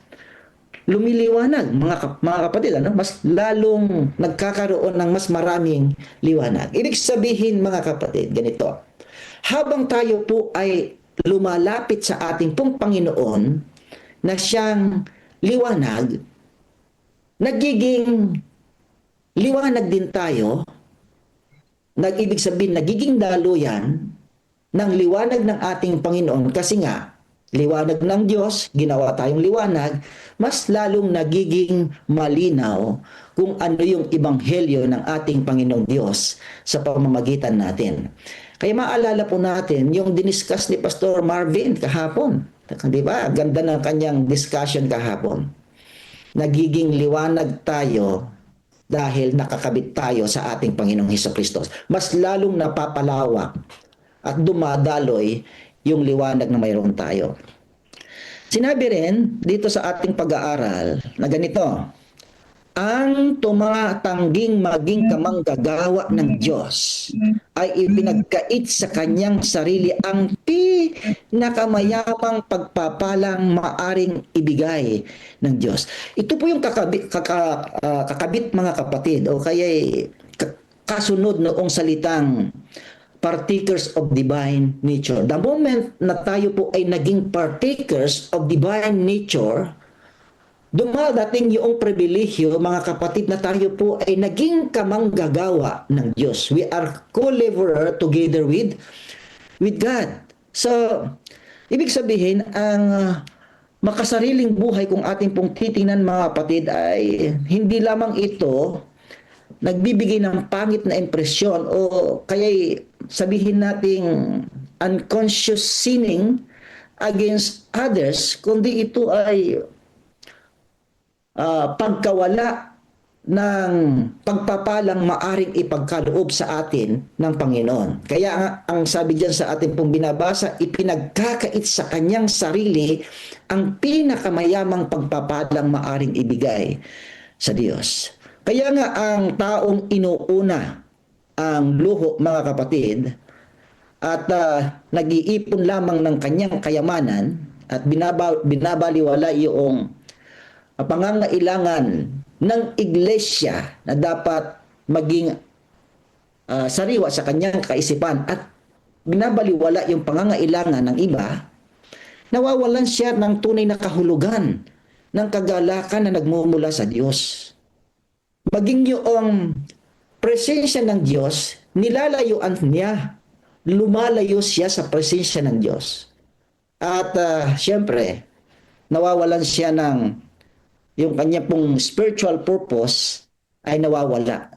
lumiliwanag, mga kapatid, mas lalong nagkakaroon ng mas maraming liwanag. Ibig sabihin, mga kapatid, ganito, habang tayo po ay lumalapit sa ating pong Panginoon na siyang liwanag, nagiging liwanag din tayo, ibig sabihin, nagiging daluyan ng liwanag ng ating Panginoon kasi nga, liwanag ng Diyos, ginawa tayong liwanag, mas lalong nagiging malinaw kung ano yung ebanghelyo ng ating Panginoong Diyos sa pamamagitan natin. Kaya maalala po natin yung diniscuss ni Pastor Marvin kahapon. Di ba? Ganda ng kanyang discussion kahapon. Nagiging liwanag tayo dahil nakakabit tayo sa ating Panginoong Hesukristo. Mas lalong napapalawak at dumadaloy yung liwanag na mayroon tayo. Sinabi rin dito sa ating pag-aaral na ganito, ang tumatangging maging kamanggagawa ng Diyos ay ipinagkait sa kanyang sarili ang pinakamayamang pagpapalang maaring ibigay ng Diyos. Ito po yung kakabit, mga kapatid, o kaya kasunod noong salitang partakers of divine nature. The moment na tayo po ay naging partakers of divine nature, dumadating yung pribilehyo, mga kapatid, na tayo po ay naging kamanggagawa ng Diyos. We are co-laborer together with God. So, ibig sabihin, ang makasariling buhay kung ating pong titingnan mga kapatid ay hindi lamang ito nagbibigay ng pangit na impresyon o kaya sabihin nating unconscious sinning against others, kundi ito ay pagkawala ng pagpapalang maaring ipagkaloob sa atin ng Panginoon. Kaya ang sabi diyan sa ating pong binabasa, ipinagkakait sa kanyang sarili ang pinakamayamang pagpapalang maaring ibigay sa Diyos. Kaya nga ang taong inuuna ang luho, mga kapatid, at nag-iipon lamang ng kanyang kayamanan at binabaliwala yung pangangailangan ng iglesia na dapat maging sariwa sa kanyang kaisipan at binabaliwala yung pangangailangan ng iba, nawawalan siya ng tunay na kahulugan ng kagalakan na nagmumula sa Diyos. Maging yung presensya ng Diyos, nilalayuan niya, lumalayo siya sa presensya ng Diyos. At siyempre, nawawalan siya ng yung kanya pong spiritual purpose ay nawawala.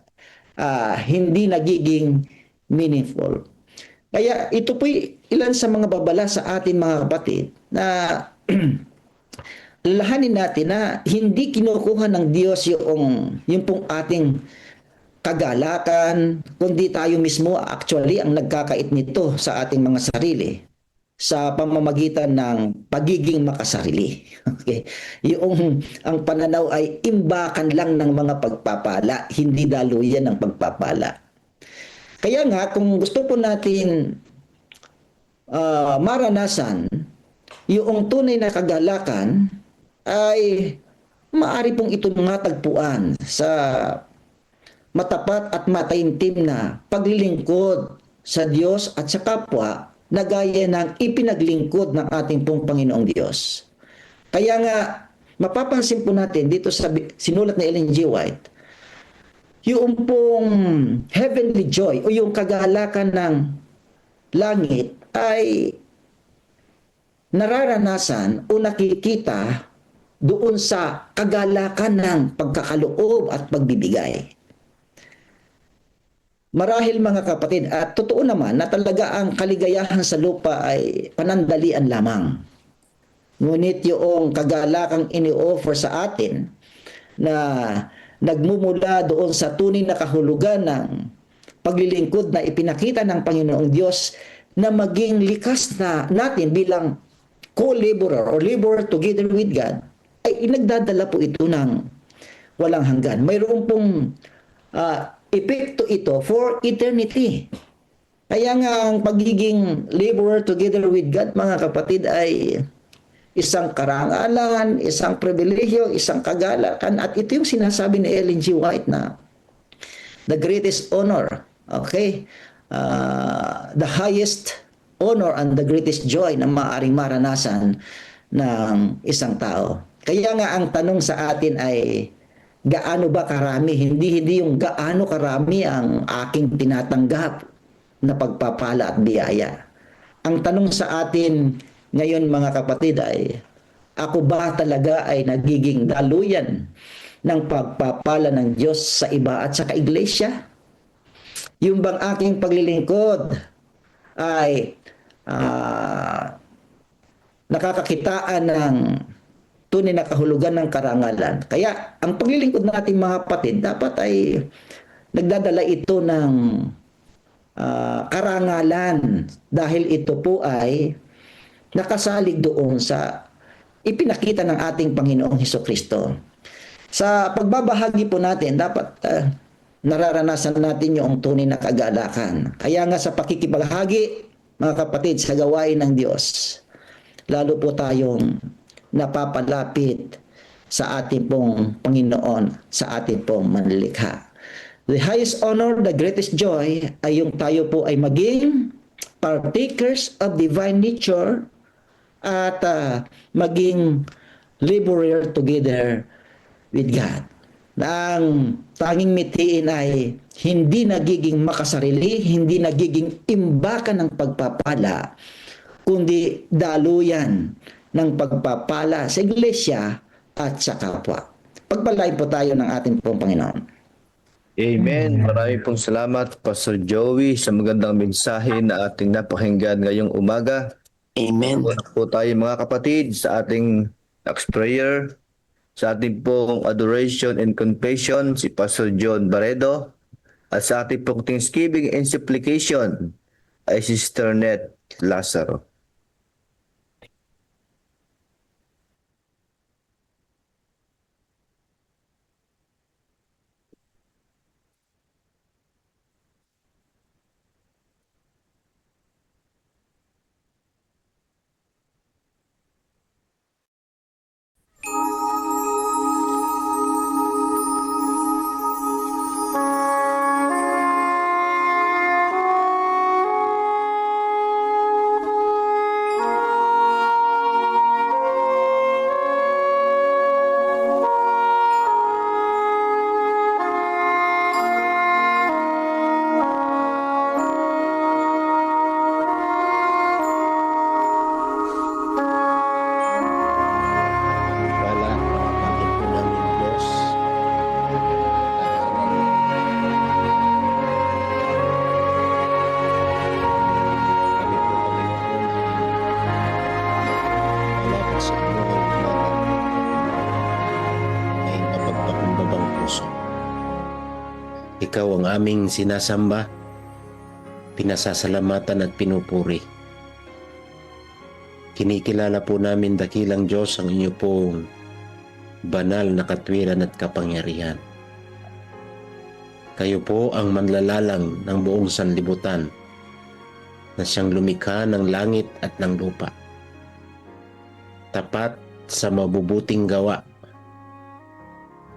Hindi nagiging meaningful. Kaya ito po'y ilan sa mga babala sa atin mga kapatid na lalahanin natin na hindi kinukuha ng Diyos yung pong ating kagalakan, kundi tayo mismo actually ang nagkakait nito sa ating mga sarili sa pamamagitan ng pagiging makasarili. Okay? Ang pananaw ay imbakan lang ng mga pagpapala, hindi daluyan ng pagpapala. Kaya nga, kung gusto po natin maranasan yung tunay na kagalakan, ay maaari pong ito matagpuan sa matapat at mataimtim na paglilingkod sa Diyos at sa kapwa na gaya ng ipinaglingkod ng ating pong Panginoong Diyos. Kaya nga, mapapansin po natin dito sa sinulat ni Ellen G. White, yung pong heavenly joy o yung kagalakan ng langit ay nararanasan o nakikita doon sa kagalakan ng pagkakaloob at pagbibigay. Marahil mga kapatid, at totoo naman na talaga ang kaligayahan sa lupa ay panandalian lamang. Ngunit yung kagalakang ini-offer sa atin na nagmumula doon sa tunay na kahulugan ng paglilingkod na ipinakita ng Panginoong Diyos na maging likas na natin bilang co-laborer or laborer together with God, ay inagdadala po ito ng walang hanggan. Mayroon pong epekto ito for eternity. Kaya nga ang pagiging laborer together with God, mga kapatid, ay isang karangalan, isang pribilehyo, isang kagalakan. At ito yung sinasabi ni Ellen G. White na the greatest honor, okay? The highest honor and the greatest joy na maaaring maranasan ng isang tao. Kaya nga ang tanong sa atin ay gaano ba karami? Hindi yung gaano karami ang aking tinatanggap na pagpapala at biyaya. Ang tanong sa atin ngayon mga kapatid ay, ako ba talaga ay nagiging daluyan ng pagpapala ng Diyos sa iba at sa kaiglesia? Yung bang aking paglilingkod ay nakakakitaan ng tunay na kahulugan ng karangalan. Kaya ang paglilingkod natin mga kapatid, dapat ay nagdadala ito ng karangalan dahil ito po ay nakasalig doon sa ipinakita ng ating Panginoong Hesukristo. Sa pagbabahagi po natin, dapat nararanasan natin yung tunay na kagalakan. Kaya nga sa pakikibahagi, mga kapatid, sa gawain ng Diyos, lalo po tayong napapalapit sa ating pong Panginoon, sa ating pong manlilikha. The highest honor, the greatest joy, ay yung tayo po ay maging partakers of divine nature at maging laborer together with God. Ang tanging mitiin ay hindi nagiging makasarili, hindi nagiging imbakan ng pagpapala, kundi daluyan ng pagpapala sa iglesia at sa kapwa. Pagpalain po tayo ng ating pong Panginoon. Amen. Maraming pong salamat, Pastor Joey, sa magandang mensahe na ating napakinggan ngayong umaga. Amen. Una po tayo mga kapatid sa ating next prayer, sa ating pong adoration and confession, si Pastor John Barredo, at sa ating pong Thanksgiving and supplication ay Sister Net Lazaro. Wala, bakit po namin Diyos. Kami po Panginoon wala pa sa buhay namin ay mapagpakumbabang puso. Ikaw ang aming sinasamba, pinasasalamatan at pinupuri. Kinikilala po namin dakilang Diyos ang inyo pong banal na katwiran at kapangyarihan. Kayo po ang manlalalang ng buong sanlibutan na siyang lumikha ng langit at ng lupa. Tapat sa mabubuting gawa.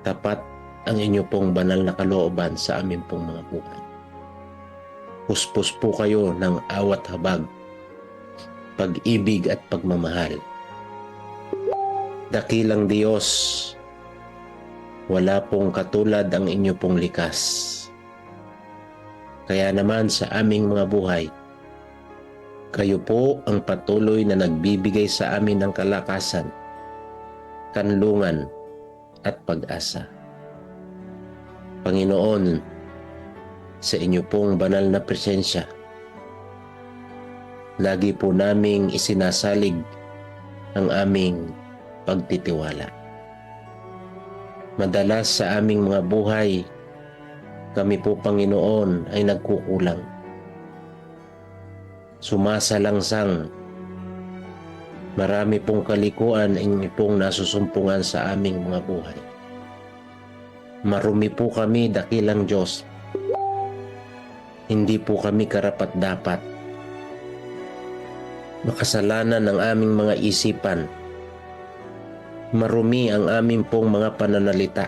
Tapat ang inyo pong banal na kalooban sa amin pong mga buhay. Puspos po kayo ng awat habag, pag-ibig at pagmamahal. Dakilang Diyos, wala pong katulad ang inyo pong likas. Kaya naman sa aming mga buhay, kayo po ang patuloy na nagbibigay sa amin ng kalakasan, kanlungan at pag-asa. Panginoon, sa inyo pong banal na presensya, lagi po naming isinasalig ang aming pagtitiwala. Madalas sa aming mga buhay, kami po Panginoon ay nagkukulang. Sumasalangsang. Marami pong kalikuan ang pong nasusumpungan sa aming mga buhay. Marumi po kami dakilang Diyos. Hindi po kami karapat-dapat. Makasalanan ang aming mga isipan. Marumi ang aming pong mga pananalita.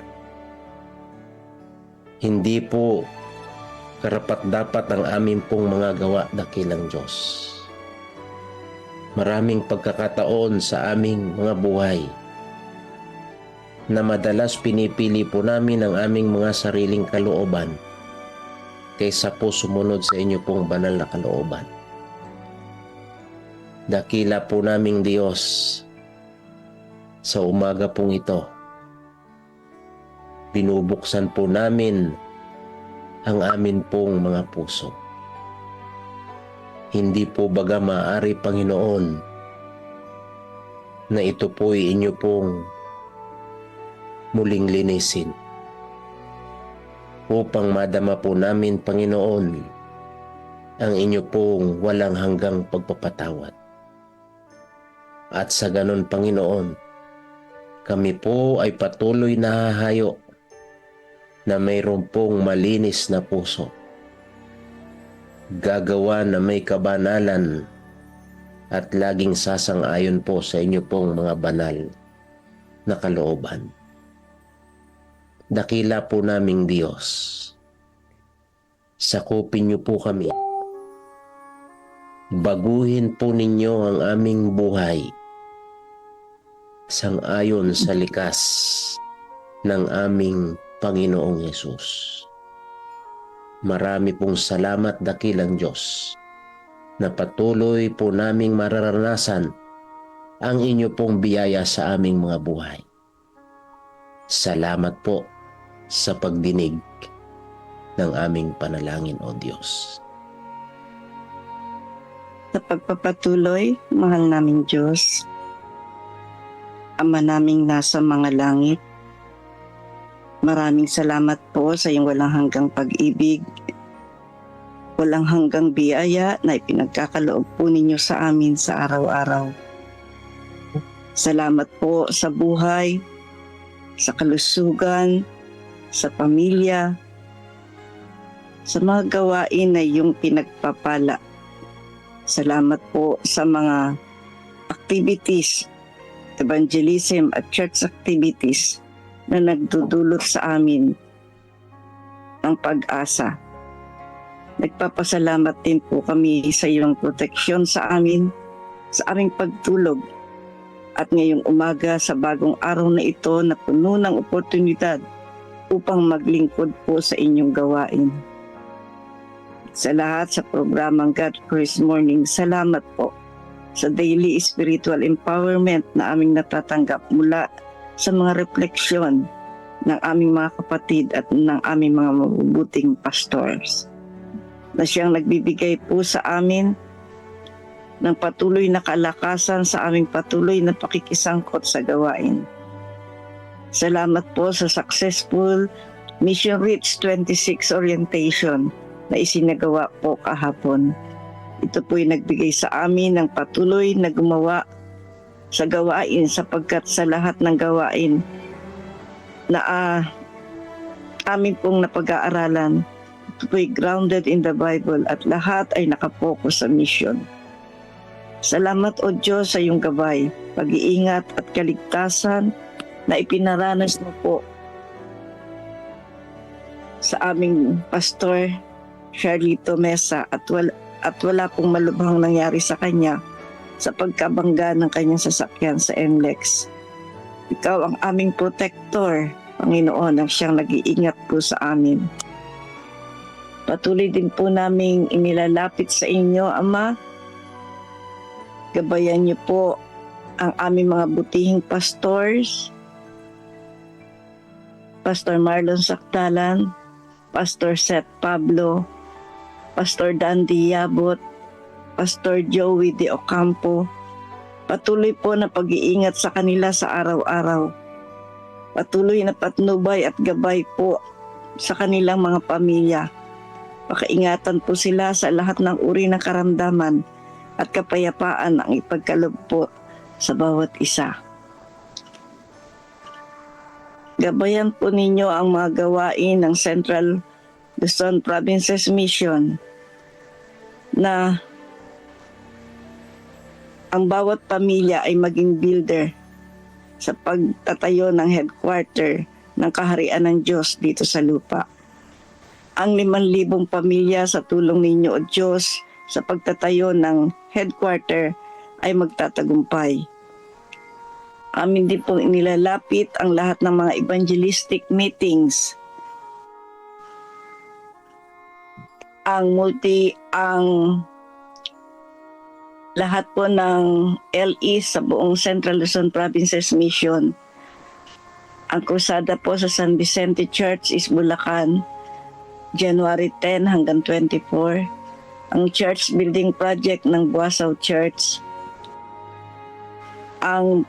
Hindi po karapat-dapat ang aming pong mga gawa dakilang Diyos. Maraming pagkakataon sa aming mga buhay na madalas pinipili po namin ang aming mga sariling kalooban kaysa po sumunod sa inyo pong banal na kalooban. Dakila po naming Diyos, sa umaga pong ito, binubuksan po namin ang amin pong mga puso. Hindi po baga maaari, Panginoon, na ito po'y inyo pong muling linisin upang madama po namin, Panginoon, ang inyo pong walang hanggang pagpapatawad. At sa ganon, Panginoon, kami po ay patuloy na hahayo na mayroon pong malinis na puso. Gagawa na may kabanalan at laging sasang-ayon po sa inyo pong mga banal na kalooban. Dakila po naming Diyos, sakupin niyo po kami. Baguhin po ninyo ang aming buhay sang-ayon sa likas ng aming Panginoong Yesus. Marami pong salamat dakilang Diyos na patuloy po naming mararanasan ang inyo pong biyaya sa aming mga buhay. Salamat po sa pagdinig ng aming panalangin, O Diyos. Sa pagpapatuloy, mahal naming Diyos, Ama naming nasa mga langit, maraming salamat po sa iyong walang hanggang pag-ibig, walang hanggang biyaya na ipinagkakaloob po ninyo sa amin sa araw-araw. Salamat po sa buhay, sa kalusugan, sa pamilya, sa mga gawain na iyong pinagpapala. Salamat po sa mga activities, evangelism at church activities na nagdudulot sa amin ng pag-asa. Nagpapasalamat din po kami sa iyong proteksyon sa amin, sa aming pagtulog. At ngayong umaga sa bagong araw na ito na puno ng oportunidad upang maglingkod po sa inyong gawain. Sa lahat sa programang God First Morning, salamat po sa daily spiritual empowerment na aming natatanggap mula sa mga refleksyon ng aming mga kapatid at ng aming mga mabubuting pastors, na siyang nagbibigay po sa amin ng patuloy na kalakasan sa aming patuloy na pakikisangkot sa gawain. Salamat po sa successful Mission Reach 26 orientation na isinagawa po kahapon. Ito po'y nagbigay sa amin ng patuloy na gumawa sa gawain, sapagkat sa lahat ng gawain na amin pong napag-aaralan, ito po'y grounded in the Bible at lahat ay nakapokus sa mission. Salamat o Diyos sa iyong gabay, pag-iingat at kaligtasan na ipinaranas mo po sa aming pastor Charlito Mesa at wala pong malubhang nangyari sa kanya sa pagkabangga ng kanyang sasakyan sa NLEX. Ikaw ang aming protector, Panginoon, ang siyang nag-iingat po sa amin. Patuloy din po naming inilalapit sa inyo, Ama. Gabayan niyo po ang aming mga butihing pastors, Pastor Marlon Sacdalan, Pastor Seth Pablo, Pastor Dandy Yabot, Pastor Joey De Ocampo. Patuloy po na pag-iingat sa kanila sa araw-araw. Patuloy na patnubay at gabay po sa kanilang mga pamilya. Pakaingatan po sila sa lahat ng uri ng karamdaman at kapayapaan ang ipagkaloob po sa bawat isa. Gabayan po ninyo ang mga gawain ng Central Luzon Provinces Mission na ang bawat pamilya ay maging builder sa pagtatayo ng headquarter ng kaharian ng Diyos dito sa lupa. Ang 5,000 pamilya sa tulong ninyo o Diyos sa pagtatayo ng headquarter ay magtatagumpay. Amin din pong inilalapit ang lahat ng mga evangelistic meetings, ang lahat po ng LE sa buong Central Luzon Provinces Mission. Ang krusada po sa San Vicente Church is Bulacan, January 10 hanggang 24. Ang church building project ng Buasaw Church. Ang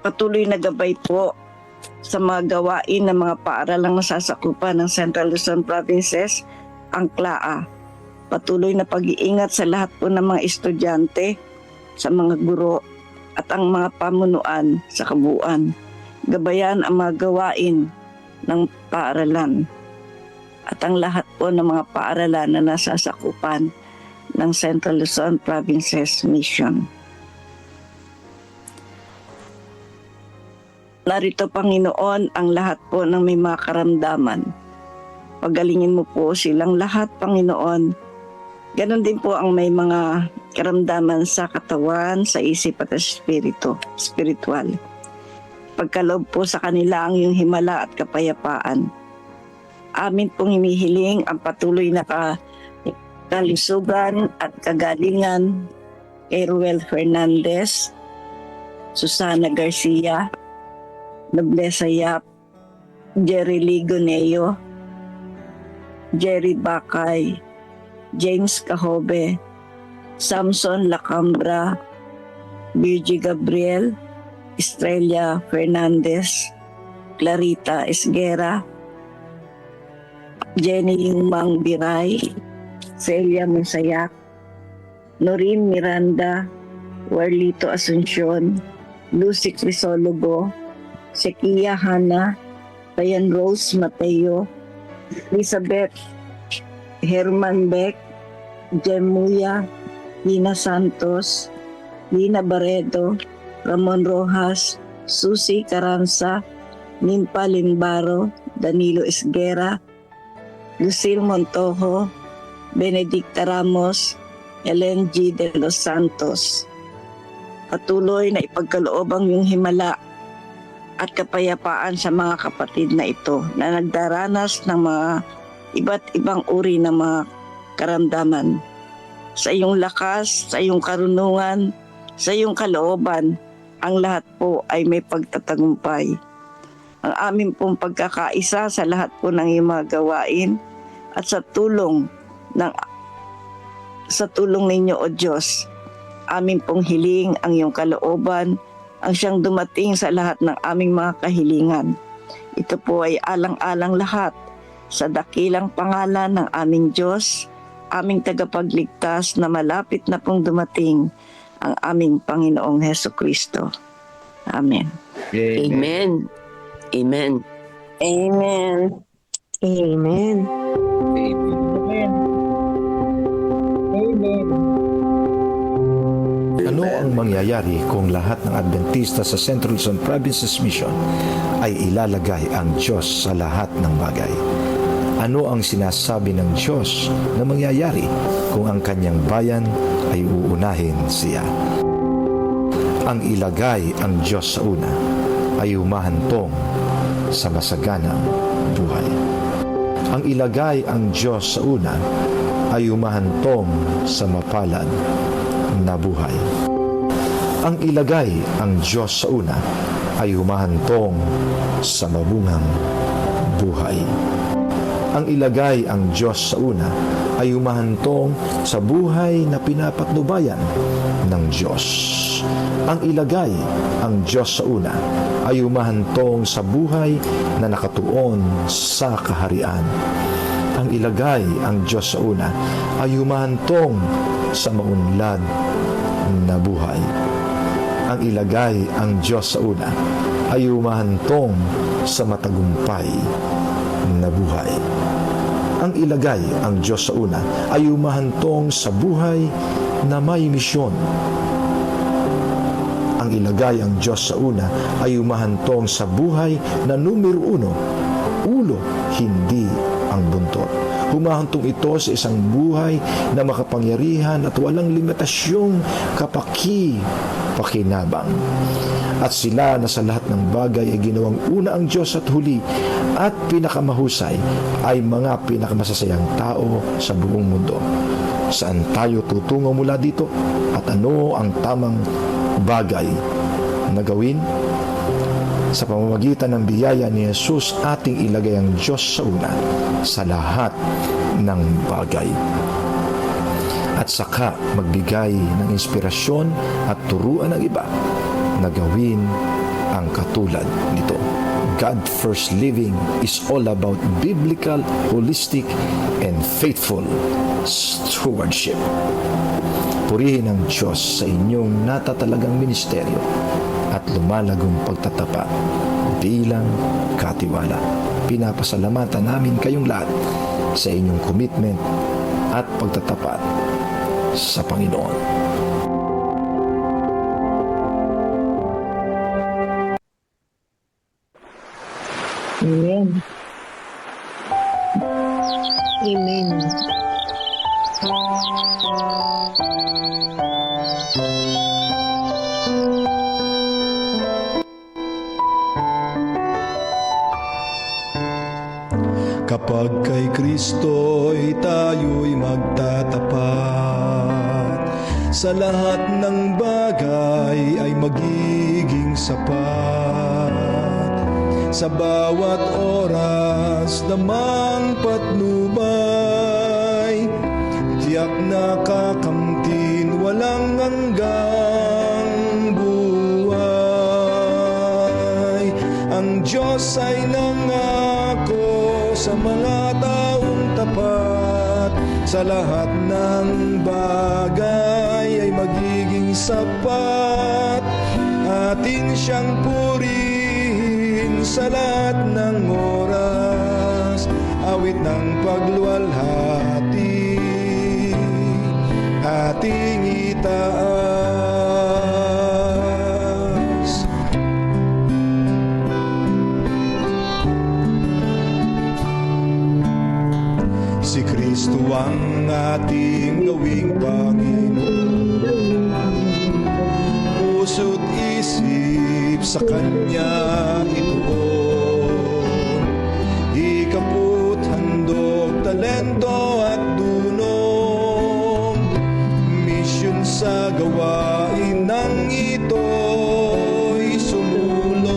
patuloy na gabay po sa mga gawain ng mga paaralang nasasakupan ng Central Luzon Provinces, ang CLAA. Patuloy na pag-iingat sa lahat po ng mga estudyante, sa mga guro, at ang mga pamunuan sa kabuuan. Gabayan ang mga gawain ng paaralan at ang lahat po ng mga paaralan na nasasakupan ng Central Luzon Provinces Mission. Narito, Panginoon, ang lahat po ng may mga karamdaman. Pagalingin mo po silang lahat, Panginoon. Ganon din po ang may mga karamdaman sa katawan, sa isip at spiritual. Pagkaloob po sa kanila ang iyong himala at kapayapaan. Amin pong hinihiling ang patuloy na kalusugan at kagalingan kay Ruel Fernandez, Susana Garcia, Noblesa Yap, Jerry Ligoneo, Jerry Bakay, James Cahobe, Samson Lacambra, Virgie Gabriel, Estrella Fernandez, Clarita Esguera, Jenny Lingmang Biray, Celia Musayak, Noreen Miranda, Warlito Asuncion, Lucy Crisologo, Sekia Hana, Ryan Rose Mateo, Elizabeth Herman Beck, Jemuya, Lina Santos, Lina Barredo, Ramon Rojas, Susie Caranza, Nimpa Limbaro, Danilo Esguera, Lucille Montojo, Benedicta Ramos, Helen G. de los Santos. Patuloy na ipagkaloob ang iyong himala at kapayapaan sa mga kapatid na ito na nagdaranas ng mga iba't ibang uri ng mga karamdaman. Sa iyong lakas, sa iyong karunungan, sa iyong kalooban, ang lahat po ay may pagtatagumpay. Ang amin pong pagkakaisa sa lahat po ng iyong mga gawain at sa tulong ninyo, O Diyos, amin pong hiling ang iyong kalooban ang siyang dumating sa lahat ng aming mga kahilingan. Ito po ay alang-alang lahat sa dakilang pangalan ng aming Diyos, aming tagapagligtas na malapit na pong dumating, ang aming Panginoong Hesukristo. Amen. Amen. Amen. Amen. Amen. Ano ang mangyayari kung lahat ng Adventista sa Central Luzon Provinces Mission ay ilalagay ang Diyos sa lahat ng bagay? Ano ang sinasabi ng Diyos na mangyayari kung ang kanyang bayan ay uunahin siya? Ang ilagay ang Diyos sa una ay humahantong sa masaganang buhay. Ang ilagay ang Diyos sa una ay humahantong sa mapalad na buhay. Ang ilagay ang Diyos sa una ay humahantong sa mabungang buhay. Ang ilagay ang Diyos sa una ay humahantong sa buhay na pinapatnubayan ng Diyos. Ang ilagay ang Diyos sa una ay humahantong sa buhay na nakatuon sa kaharian. Ang ilagay ang Diyos sa una ay humahantong sa maunlad na buhay. Ang ilagay ang Diyos sa una ay humahantong sa matagumpay na buhay. Ang ilagay ang Diyos sa una ay humahantong sa buhay na may misyon. Ang ilagay ang Diyos sa una ay humahantong sa buhay na numero uno, ulo, hindi ang buntot. Humahantong ito sa isang buhay na makapangyarihan at walang limitasyong pakinabang. At sila na sa lahat ng bagay ay ginawang una ang Diyos at huli at pinakamahusay ay mga pinakamasasayang tao sa buong mundo. Saan tayo tutungo mula dito at ano ang tamang bagay na gawin? Sa pamamagitan ng biyaya ni Jesus, ating ilagay ang Diyos sa una sa lahat ng bagay. At saka magbigay ng inspirasyon at turuan ng iba na gawin ang katulad nito. God First Living is all about biblical, holistic, and faithful stewardship. Purihin ang Diyos sa inyong natatalagang ministeryo at lumalagong pagtatapat bilang katiwala. Pinapasalamatan namin kayong lahat sa inyong commitment at pagtatapat sa Panginoon. Amen. Amen. Kapag kay Kristo'y tayo'y magtatapat, sa lahat ng bagay ay magiging sapat. Sa bawat oras namang patnubay, tiyak na kakamtin walang hanggang buhay. Ang Diyos ay nangako sa mga taong tapat, sa lahat ng bagay ay magiging sapat. Atin siyang purihin sa lahat ng oras, awit ng pagluwalhati ating itaas. Si Kristo ang ating gawing Panginoon, puso't isip sa Kanya ituon. Ikaput, handog, talento at dunong, misyon sa gawain ng ito'y sumulong.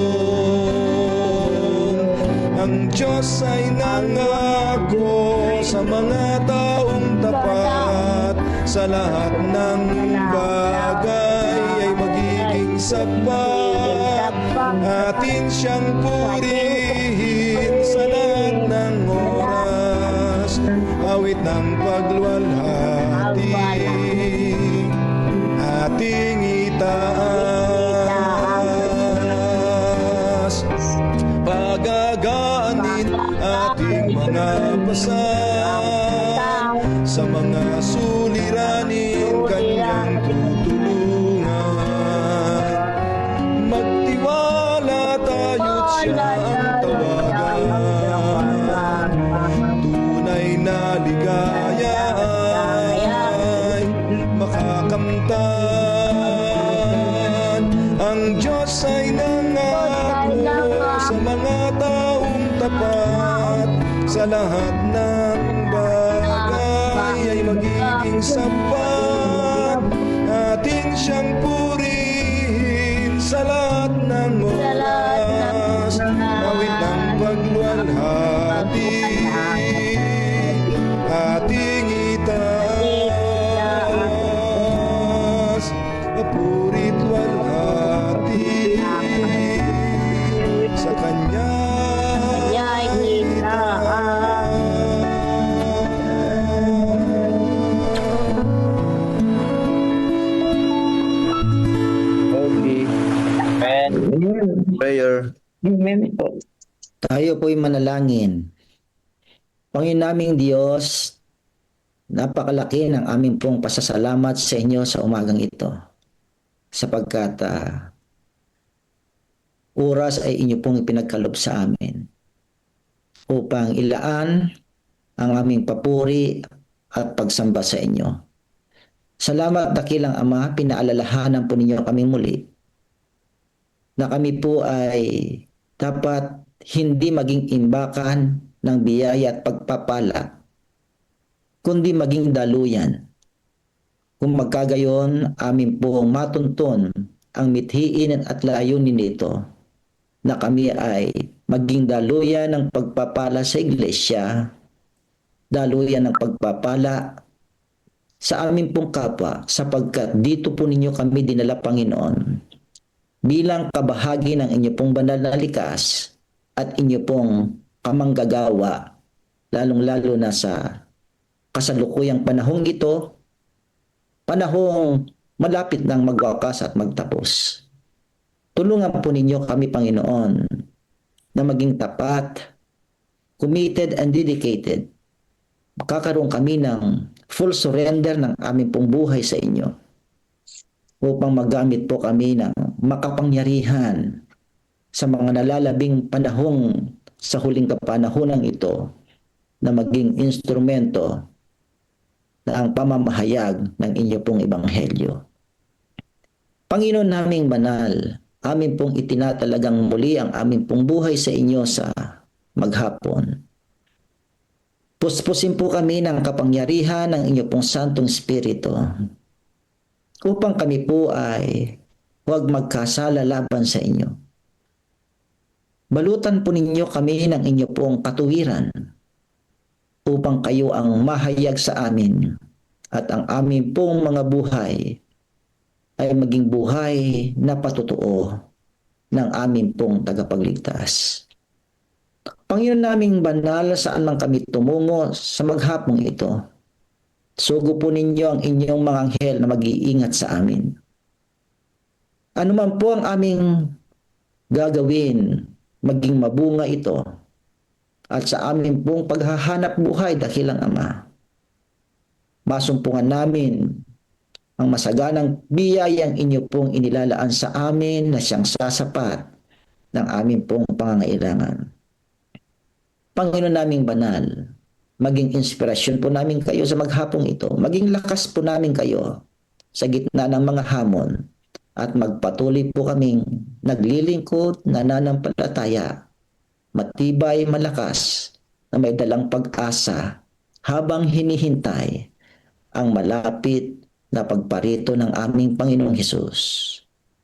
Ang Diyos ay nangako sa mga taong tapat, sa lahat ng bagay ay magiging sapat. Atin siyang purihin sa lahat ng oras, awit ng pagluwalhati ating itaas. Pagagaanin ating mga pasang, sa mga suliranin Kanyang tutulungan. Magtiwala tayo't Siya ang tawagan, tunay na ligaya ay makakamtan. Ang Diyos ay nangako sa mga taong tapat, sa lahat ng bagay ay magiging sapat. Atin siyang purihin sa lahat ng oras, awit ng pagluwalhati ating itaas. Purit walhati sa Kanya prayer. Amen po. Tayo po'y manalangin. Panginoon naming Diyos, napakalaki ng aming pong pasasalamat sa inyo sa umagang ito, sapagkat oras ay inyo pong ipinagkaloob sa amin upang ilaan ang aming papuri at pagsamba sa inyo. Salamat dakilang Ama, pinaalalahanan po ninyo kami muli na kami po ay dapat hindi maging imbakan ng biyaya at pagpapala, kundi maging daluyan. Kung magkagayon, amin pong matuntun ang mithiin at layunin nito, na kami ay maging daluyan ng pagpapala sa iglesia, daluyan ng pagpapala sa amin pong kapwa, sapagkat dito po ninyo kami dinala, Panginoon, bilang kabahagi ng inyo pong banal na likas at inyo pong kamanggagawa, lalong-lalo na sa kasalukuyang panahong ito, panahong malapit nang magwakas at magtapos. Tulungan po ninyo kami, Panginoon, na maging tapat, committed and dedicated. Magkakaroon kami ng full surrender ng aming pong buhay sa inyo, upang magamit po kami ng makapangyarihan sa mga nalalabing panahong sa huling kapanahonang ito, na maging instrumento na ang pamamahayag ng inyo pong ebanghelyo. Panginoon naming banal, amin pong itinatalagang muli ang amin pong buhay sa inyo sa maghapon. Puspusin po kami ng kapangyarihan ng inyo pong Santong Espiritu. upang kami po ay huwag magkasala laban sa inyo. Balutan po ninyo kami ng inyo pong katuwiran upang kayo ang mahayag sa amin at ang amin pong mga buhay ay maging buhay na patutuo ng amin pong tagapagligtas. Panginoon naming banal, saan man kami tumungo sa maghapong ito, sugo po ninyo ang inyong mga anghel na mag-iingat sa amin. Ano man po ang aming gagawin, maging mabunga ito, at sa amin pong paghahanap buhay, dakilang Ama, masumpungan namin ang masaganang biyayang inyo pong inilalaan sa amin na siyang sasapat ng amin pong pangangailangan. Panginoon naming banal, maging inspirasyon po namin kayo sa maghapong ito, maging lakas po namin kayo sa gitna ng mga hamon, at magpatuloy po kaming naglilingkod, nananampalataya, matibay, malakas, na may dalang pag-asa habang hinihintay ang malapit na pagparito ng aming Panginoong Hesus.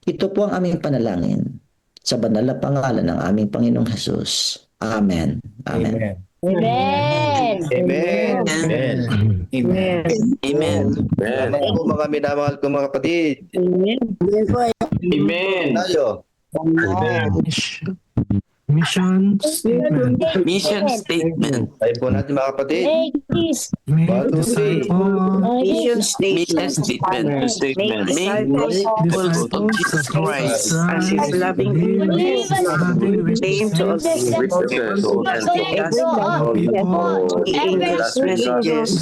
Ito po ang aming panalangin sa banal na pangalan ng aming Panginoong Hesus. Amen. Amen. Amen. Amen. Amen. Amen. Amen. Salamat po mga minamahal ko mga kapatid. Amen. Amen. Tayo. Mission statement. Mission statement. Tayo po natin mga kapatid. Make this. 1, 2, 3. Mission Mission statement. statement. Make Make disciples of Jesus Christ. as His loving goodness claim to us. English messages,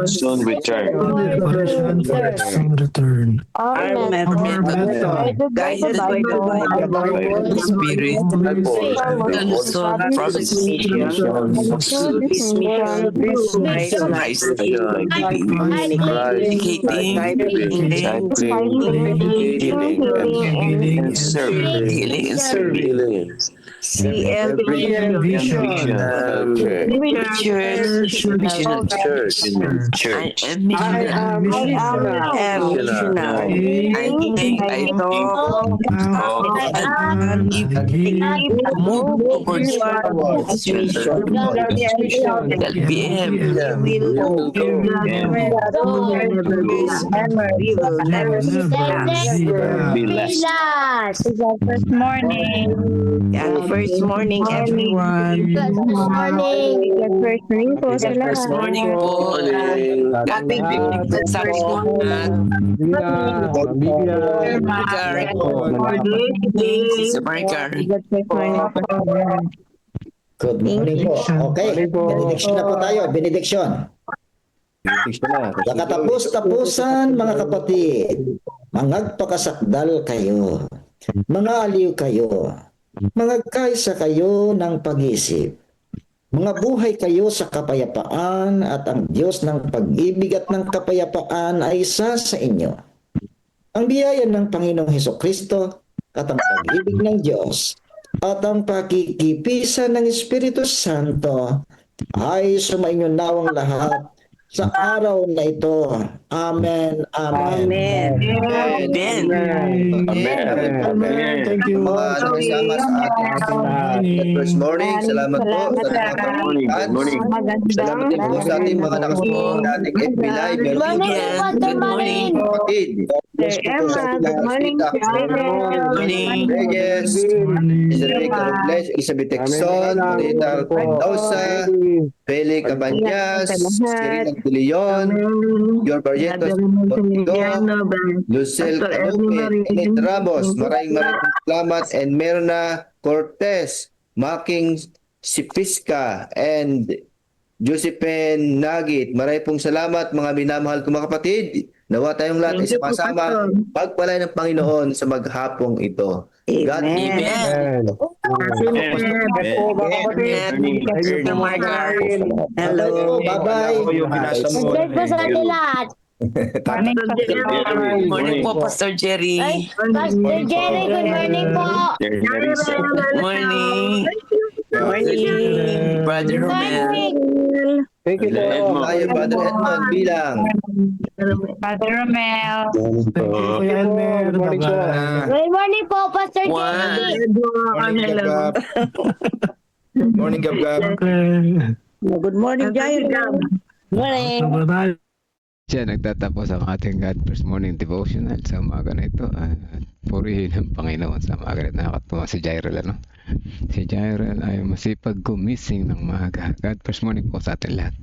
Soon return. From return. are guided by the Holy Spirit, the Son promised mission, His mission, Christ, Healing and serving. CL Vision, Church, Missional Church, I am missional. I think I talk and move towards this mission. LPM, we will never Be last. First morning. First morning, everyone. Good morning. First morning po sa lahat. First morning po. Happy birthday sa Good morning po. Okay, benediction na po tayo. Benediction. Kakatapos-tapusan mga kapatid, mangagpakasakdal kayo, mga aliw kayo, mangagkaisa kayo ng pag-isip, mga buhay kayo sa kapayapaan, at ang Diyos ng pag-ibig at ng kapayapaan ay isa sa inyo. Ang biyaya ng Panginoong Hesukristo at ang pag-ibig ng Diyos at ang pakikipisan ng Espiritu Santo ay sumainyo nawang lahat sa araw na ito. Amen. Amen. Amen. Amen. Thank you. Mga nakasama sa ating first morning, salamat po sa mga pagkakas. Salamat din po sa ating mga nakasusunod sa ating FB Live. Good morning, Good morning. Kapatid. Good morning. Reyes, Rebecca Robles, Elizabeth Texon, Rita Mendoza, Pele Cabanyas, Sirina De Leon, Yor Barrientos, Lucel Carope, Enid Ramos, maraming salamat, and Merna Cortez, Making Sipiska, and Josephine Nagit. Maraming pong salamat mga minamahal ko mga kapatid. Nawa tayong lahat ay sama-sama pagpalay ng Panginoon sa maghapong ito. God Amen. Hello. Bye-bye. Good po sa ating lahat. Morning po, Pastor Jerry. Ay, Pastor Jerry, good morning po. Morning. Morning. Brother Romel. Morning. Thank you po. Tayo, Father Edmond bilang. Father Romel. Kuya Elmer. Good morning po. Good morning po, Pastor Jerry. Morning, Gab-Gab. Morning, Gab-Gab. Good morning, Jairo. Morning. Siya, nagtatapos ang ating God First Morning Devotional sa umaga na ito. Purihin ang Panginoon sa umaga na ito. Nakakatuwa si Jairel, ano? Si Jairel ay masipag gumising ng maaga. God First Morning po sa atin lahat.